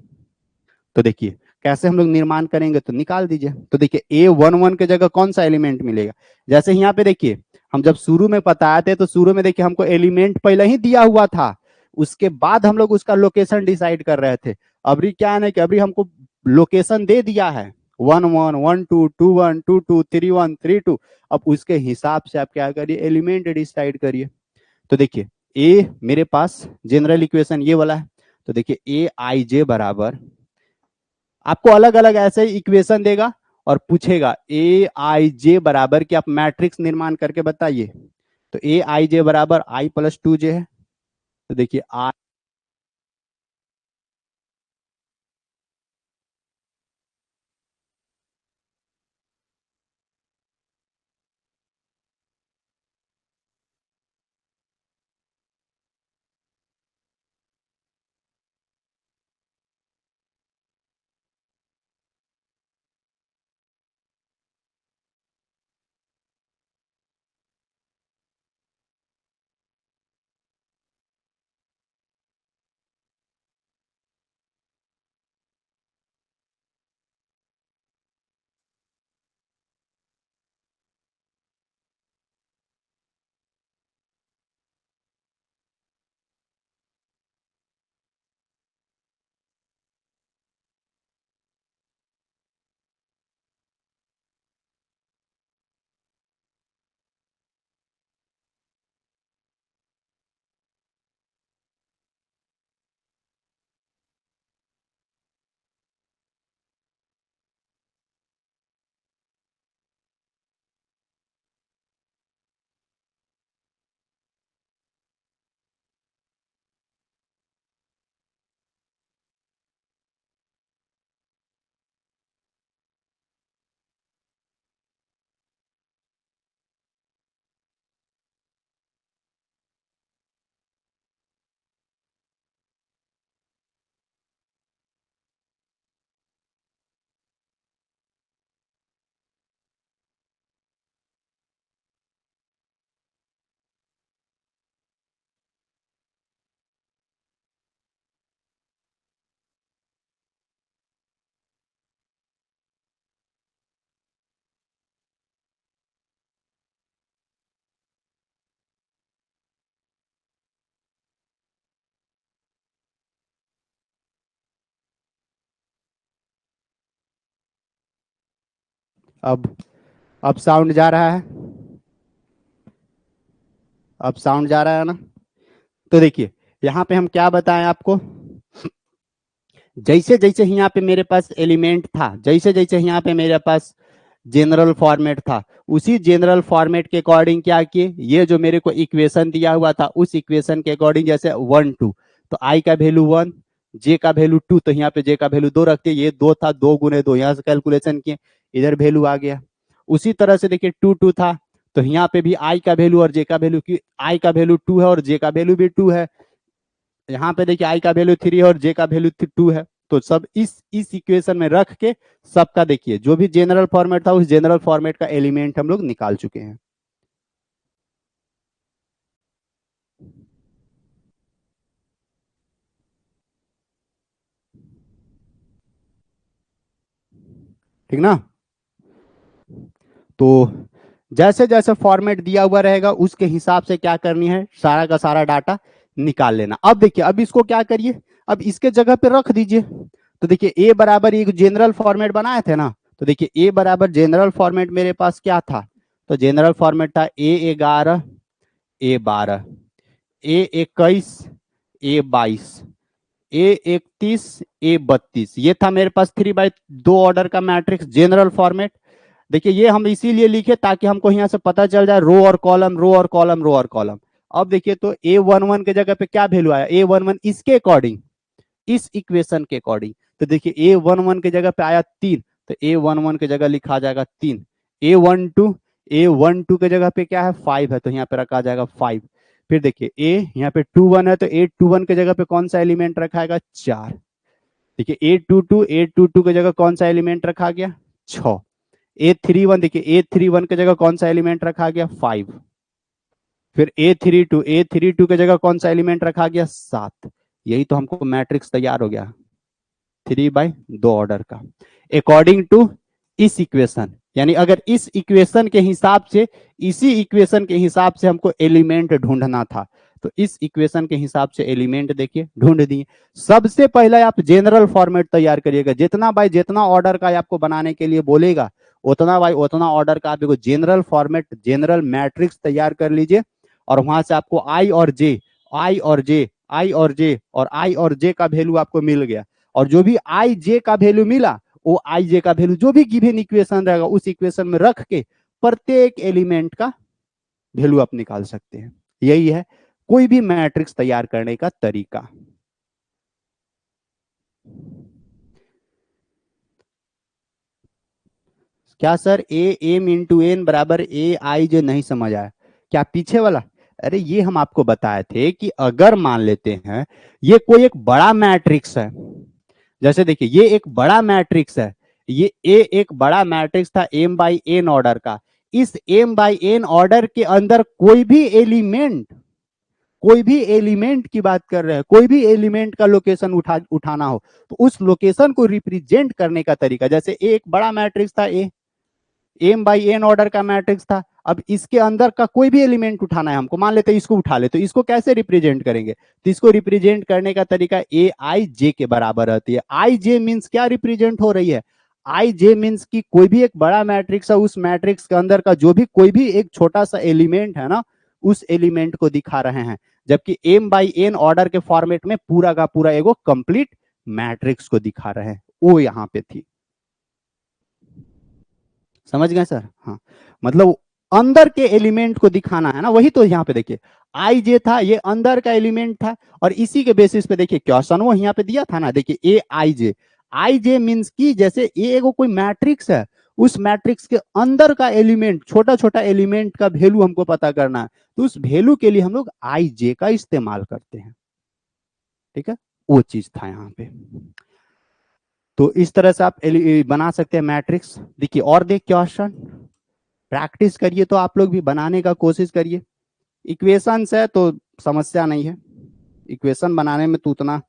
तो देखिए कैसे हम लोग निर्माण करेंगे, तो निकाल दीजिए। तो देखिए A11 के जगह कौन सा एलिमेंट मिलेगा, जैसे यहाँ पे देखिए हम जब शुरू में बताए थे तो शुरू में देखिए हमको एलिमेंट पहले ही दिया हुआ था, उसके बाद हम लोग उसका लोकेशन डिसाइड कर रहे थे। अभी क्या है ना कि अभी हमको लोकेशन दे दिया है 1 1 1 2 2 1 2 2 3 1 3 2। अब उसके हिसाब से आप क्या करिए, एलिमेंट डिसाइड करिए। तो देखिए ए मेरे पास जनरल इक्वेशन ये वाला है। तो देखिए ए आई जे बराबर, आपको अलग अलग ऐसे इक्वेशन देगा और पूछेगा ए आई जे बराबर कि आप मैट्रिक्स निर्माण करके बताइए। तो ए आई जे बराबर आई प्लस 2j है। तो देखिए अब साउंड जा रहा है, अब साउंड जा रहा है ना। तो देखिए यहाँ पे हम क्या बताएं आपको, जैसे जैसे यहाँ पे मेरे पास एलिमेंट था, जैसे जैसे यहाँ पे मेरे पास जनरल फॉर्मेट था, उसी जनरल फॉर्मेट के अकॉर्डिंग क्या किए, ये जो मेरे को इक्वेशन दिया हुआ था उस इक्वेशन के अकॉर्डिंग जैसे 1 2, तो आई का वैल्यू 1, जे का वैल्यू 2, तो यहाँ पे जे का वैल्यू 2 रखते, ये 2 था, 2 × 2 यहाँ से कैलकुलेशन किए, इधर वैल्यू आ गया। उसी तरह से देखिए 2 2 था, तो यहाँ पे भी आई का वैल्यू और जे का वैल्यू की, आई का वैल्यू 2 है और जे का वैल्यू भी 2 है। यहाँ पे देखिए आई का वैल्यू 3 है और जे का वैल्यू 2 है। तो सब इस इक्वेशन में रख के सबका देखिए जो भी जनरल फॉर्मेट था उस जनरल फॉर्मेट का एलिमेंट हम लोग निकाल चुके हैं। ठीक ना। तो जैसे जैसे फॉर्मेट दिया हुआ रहेगा उसके हिसाब से क्या करनी है, सारा का सारा डाटा निकाल लेना। अब देखिए अब इसको क्या करिए, अब इसके जगह पे रख दीजिए। तो देखिए ए बराबर एक जनरल फॉर्मेट बनाए थे ना, तो देखिए ए बराबर जनरल फॉर्मेट मेरे पास क्या था, तो जनरल फॉर्मेट था A11 A12 A21 A22 A31 A32, ये था मेरे पास 3/2 ऑर्डर का मैट्रिक्स जनरल फॉर्मेट। देखिए ये हम इसीलिए लिखे ताकि हमको यहाँ से पता चल जाए रो और कॉलम, रो और कॉलम, रो और कॉलम। अब देखिए तो A11 के जगह पे क्या वैल्यू आया, A11 इसके अकॉर्डिंग, इस इक्वेशन के अकॉर्डिंग, तो देखिए A11 के जगह पे आया 3, तो A11 के जगह लिखा जाएगा 3। A12 के जगह पे क्या है 5 है, तो यहाँ पे रखा जाएगा 5। फिर देखिए ए यहाँ पे 21 है, तो A21 के जगह पे कौन सा एलिमेंट रखा है 4। देखिए A22 के जगह कौन सा एलिमेंट रखा गया 6। देखिए A31 के जगह कौन सा एलिमेंट रखा गया 5। फिर A32 के जगह कौन सा एलिमेंट रखा गया 7। यही तो हमको मैट्रिक्स तैयार हो गया 3/2 ऑर्डर का अकॉर्डिंग टू इस इक्वेशन। यानी अगर इस इक्वेशन के हिसाब से, इसी इक्वेशन के हिसाब से हमको एलिमेंट ढूंढना था, तो इस इक्वेशन के हिसाब से एलिमेंट देखिए ढूंढ दिए। सबसे पहले आप जनरल फॉर्मेट तैयार करिएगा, जितना बाय जितना ऑर्डर का आपको बनाने के लिए बोलेगा उतना बाय उतना ऑर्डर का आप देखो जनरल फॉर्मेट, जनरल मैट्रिक्स तैयार कर लीजिए, और वहां से आपको आई और जे, आई और जे, आई और जे और आई और जे का वैल्यू आपको मिल गया। और जो भी आई जे का वैल्यू मिला, वो आई जे का वैल्यू जो भी गिवन इक्वेशन रहेगा उस इक्वेशन में रख के प्रत्येक एलिमेंट का वैल्यू आप निकाल सकते हैं। यही है कोई भी मैट्रिक्स तैयार करने का तरीका। क्या sir A M into N बराबर ए आई जे नहीं समझ आया क्या पीछे वाला? अरे ये हम आपको बताए थे कि अगर मान लेते हैं ये कोई एक बड़ा मैट्रिक्स है, जैसे देखिए ये एक बड़ा मैट्रिक्स है, ये ए एक बड़ा मैट्रिक्स था m/n ऑर्डर का, इस m/n ऑर्डर के अंदर कोई भी एलिमेंट की बात कर रहे हैं, कोई भी एलिमेंट का लोकेशन उठाना हो तो उस लोकेशन को रिप्रेजेंट करने का तरीका, जैसे ए एक बड़ा मैट्रिक्स था, ए m/n ऑर्डर का मैट्रिक्स था, अब इसके अंदर का कोई भी एलिमेंट उठाना है हमको, मान लेते हैं इसको उठा ले, तो इसको कैसे रिप्रेजेंट करेंगे, तो इसको रिप्रेजेंट करने का तरीका ए आई जे के बराबर रहती है। आई जे मीन्स क्या रिप्रेजेंट हो रही है, आई जे मीन्स की कोई भी एक बड़ा मैट्रिक्स है, उस मैट्रिक्स के अंदर का जो भी कोई भी एक छोटा सा एलिमेंट है ना, उस एलिमेंट को दिखा रहे हैं। जबकि m/n ऑर्डर के फॉर्मेट में पूरा का पूरा एगो कंप्लीट मैट्रिक्स को दिखा रहे हैं, वो यहां पे थी। समझ गए सर? हाँ, मतलब अंदर के एलिमेंट को दिखाना है ना, वही तो यहाँ पे देखिए आई जे था, ये अंदर का एलिमेंट था, और इसी के बेसिस पे देखिए क्वेश्चन वो यहाँ पे दिया था ना, देखिए ए आई जे मीन्स की जैसे ए एगो कोई मैट्रिक्स है, उस मैट्रिक्स के अंदर का एलिमेंट, छोटा छोटा एलिमेंट का वैल्यू हमको पता करना है, तो उस वैल्यू के लिए हम लोग आई जे का इस्तेमाल करते हैं। ठीक है, वो चीज था यहाँ पे। तो इस तरह से आप बना सकते हैं मैट्रिक्स। देखिए और देख क्वेश्चन, प्रैक्टिस करिए, तो आप लोग भी बनाने का कोशिश करिए। इक्वेशंस है तो समस्या नहीं है, इक्वेशन बनाने में तो उतना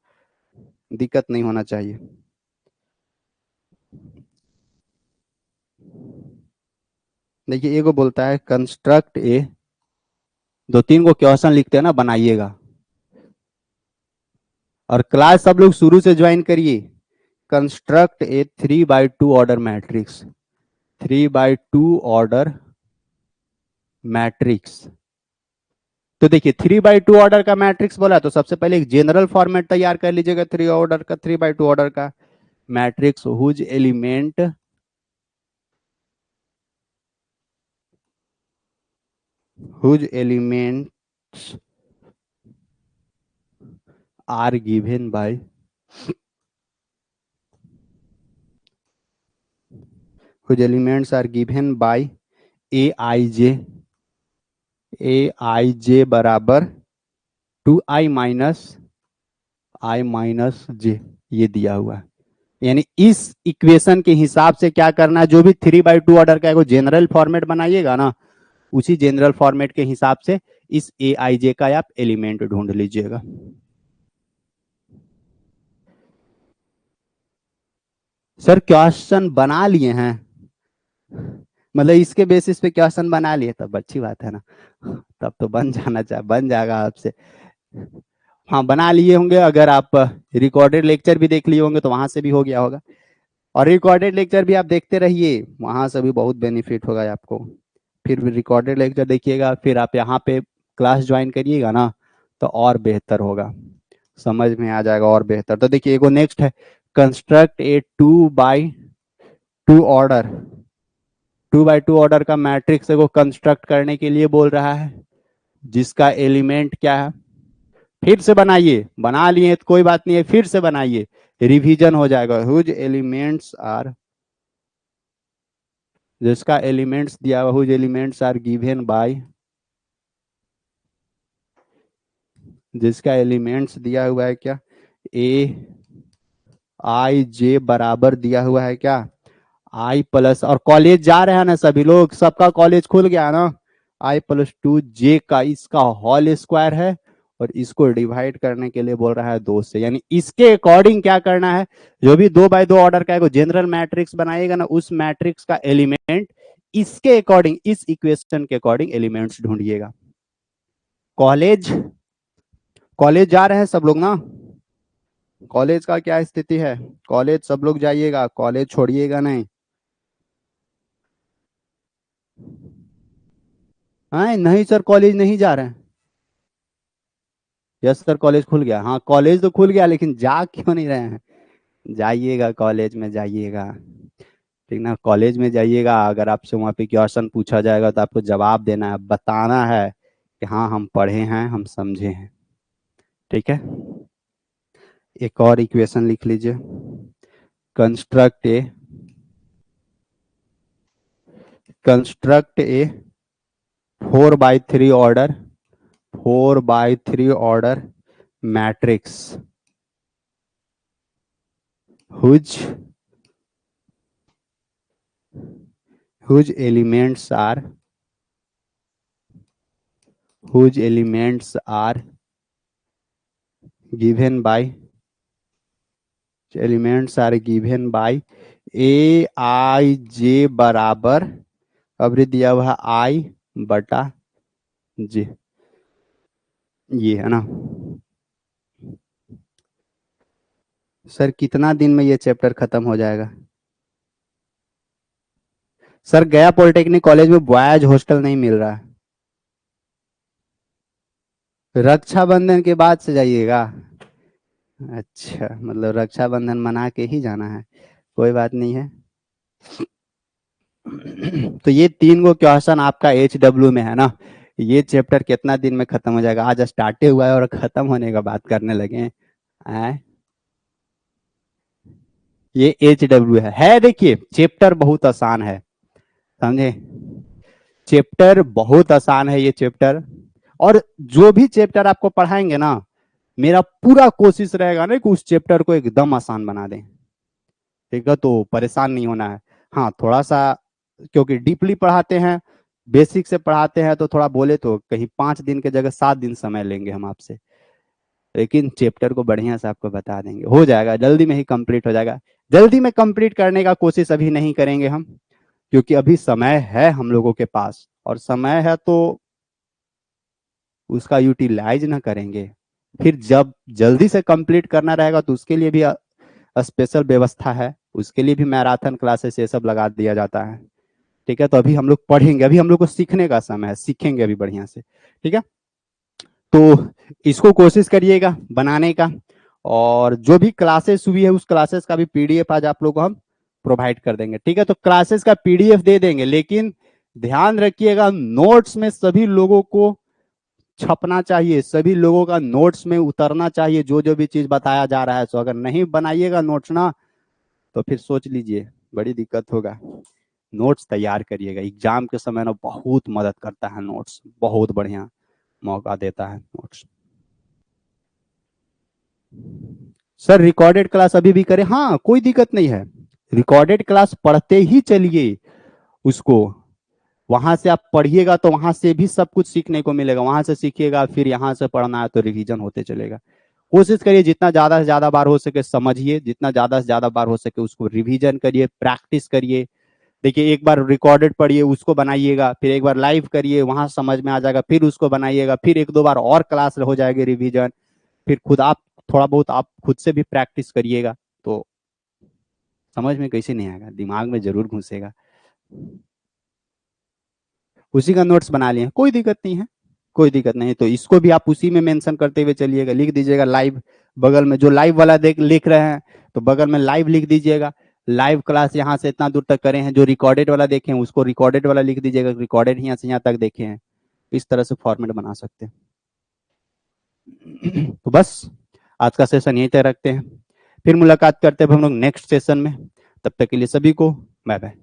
दिक्कत नहीं होना चाहिए। देखिए एगो बोलता है कंस्ट्रक्ट ए, 2 3 गो क्वेश्चन लिखते हैं ना, बनाइएगा, और क्लास सब लोग शुरू से ज्वाइन करिए। कंस्ट्रक्ट ए 3/2 ऑर्डर मैट्रिक्स, 3/2 ऑर्डर मैट्रिक्स। तो देखिए 3/2 ऑर्डर का मैट्रिक्स बोला तो सबसे पहले एक जनरल फॉर्मेट तैयार कर लीजिएगा 3/2 ऑर्डर का matrix whose elements are given by whose elements are given by A आई जे बराबर 2i-i-j ये दिया हुआ है। यानी इस इक्वेशन के हिसाब से क्या करना है, जो भी 3/2 ऑर्डर का जनरल फॉर्मेट बनाइएगा ना, उसी जनरल फॉर्मेट के हिसाब से इस ए का आप एलिमेंट ढूंढ लीजिएगा। सर क्वेश्चन बना लिए हैं, मतलब इसके बेसिस पे क्वेश्चन बना लिए, तब अच्छी बात है ना, तब तो बन जाना चाहिए, बन जाएगा आपसे। हाँ बना लिए होंगे, अगर आप रिकॉर्डेड लेक्चर भी देख लिए होंगे तो वहां से भी हो गया होगा, और रिकॉर्डेड लेक्चर भी आप देखते रहिए, वहां से भी बहुत बेनिफिट होगा आपको। फिर रिकॉर्डेड लेक्चर देखिएगा, फिर आप यहाँ पे क्लास ज्वाइन करिएगा ना, तो और बेहतर होगा, समझ में आ जाएगा और बेहतर। तो देखिए एगो नेक्स्ट है, कंस्ट्रक्ट ए 2/2 ऑर्डर, 2/2 ऑर्डर का मैट्रिक्स को कंस्ट्रक्ट करने के लिए बोल रहा है, जिसका एलिमेंट क्या है। फिर से बनाइए, बना लिए तो कोई बात नहीं है, फिर से बनाइए, रिवीजन हो जाएगा। हुज एलिमेंट्स आर, जिसका एलिमेंट्स दिया हुआ, whose elements are given by, जिसका एलिमेंट्स दिया हुआ है क्या, ए आई जे बराबर दिया हुआ है क्या, आई प्लस, और कॉलेज जा रहे हैं ना सभी लोग, सबका कॉलेज खुल गया ना, i+2j का इसका होल स्क्वायर है, और इसको डिवाइड करने के लिए बोल रहा है 2 से, यानी इसके अकॉर्डिंग क्या करना है, जो भी 2/2 ऑर्डर का जनरल मैट्रिक्स बनाएगा ना, उस मैट्रिक्स का एलिमेंट इसके अकॉर्डिंग, इस इक्वेशन के अकॉर्डिंग एलिमेंट्स ढूंढिएगा। कॉलेज, कॉलेज जा रहे हैं सब लोग ना, कॉलेज का क्या स्थिति है, कॉलेज सब लोग जाइएगा, कॉलेज छोड़िएगा नहीं। हाँ नहीं सर कॉलेज नहीं जा रहे हैं, यस सर कॉलेज खुल गया, हाँ कॉलेज तो खुल गया, लेकिन जा क्यों नहीं रहे हैं, जाइएगा कॉलेज में जाइएगा, ठीक ना, कॉलेज में जाइएगा, अगर आपसे वहाँ पे क्वेश्चन पूछा जाएगा तो आपको जवाब देना है, बताना है कि हाँ हम पढ़े हैं, हम समझे हैं, ठीक है। एक और इक्वेशन लिख लीजिए, construct a, construct a 4/3 order, 4/3 order matrix whose, whose elements are, whose elements are given by, elements are given by a आई जे बराबर, अब दिया हुआ I/J, ये है ना। सर कितना दिन में ये चैप्टर खत्म हो जाएगा। सर गया पॉलिटेक्निक कॉलेज में बॉयज हॉस्टल नहीं मिल रहा है, रक्षाबंधन के बाद से जाइएगा। अच्छा मतलब रक्षाबंधन मना के ही जाना है, कोई बात नहीं है। तो ये 3 गो क्वेश्चन आपका HW में है ना, ये चैप्टर कितना दिन में खत्म हो जाएगा, आज स्टार्ट हुआ है और खत्म होने का बात करने लगे हैं। ये HW है देखिए चैप्टर बहुत आसान है, समझे, चैप्टर बहुत आसान है ये चैप्टर, और जो भी चैप्टर आपको पढ़ाएंगे ना, मेरा पूरा कोशिश रहेगा ना कि उस चैप्टर को एकदम आसान बना दें, ठीक है, तो परेशान नहीं होना है। हाँ थोड़ा सा क्योंकि डीपली पढ़ाते हैं, बेसिक से पढ़ाते हैं, तो थोड़ा बोले तो कहीं 5 दिन के जगह 7 दिन समय लेंगे हम आपसे, लेकिन चैप्टर को बढ़िया से आपको बता देंगे, हो जाएगा, जल्दी में ही कंप्लीट हो जाएगा। जल्दी में कंप्लीट करने का कोशिश अभी नहीं करेंगे हम, क्योंकि अभी समय है हम लोगों के पास, और समय है तो उसका यूटिलाइज ना करेंगे, फिर जब जल्दी से कंप्लीट करना रहेगा तो उसके लिए भी स्पेशल व्यवस्था है, उसके लिए भी मैराथन क्लासेस ये सब लगा दिया जाता है, ठीक है, तो अभी हम लोग पढ़ेंगे, अभी हम लोग को सीखने का समय है, सीखेंगे अभी बढ़िया से, ठीक है। तो इसको कोशिश करिएगा बनाने का, और जो भी क्लासेस हुई है उस क्लासेस का भी पीडीएफ आज आप लोग को हम प्रोवाइड कर देंगे, ठीक है। तो क्लासेस का पीडीएफ दे देंगे, लेकिन ध्यान रखिएगा नोट्स में सभी लोगों को छपना चाहिए, सभी लोगों का नोट्स में उतरना चाहिए जो जो भी चीज बताया जा रहा है। तो अगर नहीं बनाइएगा नोट्स ना, तो फिर सोच लीजिए बड़ी दिक्कत होगा। नोट्स तैयार करिएगा, एग्जाम के समय ना बहुत मदद करता है नोट्स, बहुत बढ़िया मौका देता है नोट्स। सर रिकॉर्डेड क्लास अभी भी करें? हाँ कोई दिक्कत नहीं है, रिकॉर्डेड क्लास पढ़ते ही चलिए उसको, वहां से आप पढ़िएगा तो वहां से भी सब कुछ सीखने को मिलेगा, वहां से सीखिएगा फिर यहाँ से पढ़ना है तो रिवीजन होते चलेगा। कोशिश करिए जितना ज्यादा से ज्यादा बार हो सके समझिए, जितना ज्यादा से ज्यादा बार हो सके उसको रिवीजन करिए, प्रैक्टिस करिए। देखिए एक बार रिकॉर्डेड पढ़िए उसको बनाइएगा, फिर एक बार लाइव करिए वहां समझ में आ जाएगा, फिर उसको बनाइएगा, फिर एक दो बार और क्लास हो जाएगी रिवीजन, फिर खुद आप थोड़ा बहुत आप खुद से भी प्रैक्टिस करिएगा, तो समझ में कैसे नहीं आएगा, दिमाग में जरूर घुसेगा। उसी का नोट्स बना लिए, कोई दिक्कत नहीं है, कोई दिक्कत नहीं। तो इसको भी आप उसी में मेंशन करते हुए चलिएगा, लिख दीजिएगा लाइव, बगल में जो लाइव वाला देख लिख रहे हैं तो बगल में लाइव लिख दीजिएगा, लाइव क्लास यहाँ से इतना दूर तक करे हैं, जो रिकॉर्डेड वाला देखे हैं उसको रिकॉर्डेड वाला लिख दीजिएगा, रिकॉर्डेड यहाँ से यहाँ तक देखे हैं। इस तरह से फॉर्मेट बना सकते हैं। तो बस आज का सेशन यहीं तक रखते हैं, फिर मुलाकात करते हैं हम लोग नेक्स्ट सेशन में। तब तक के लिए सभी को बाय बाय।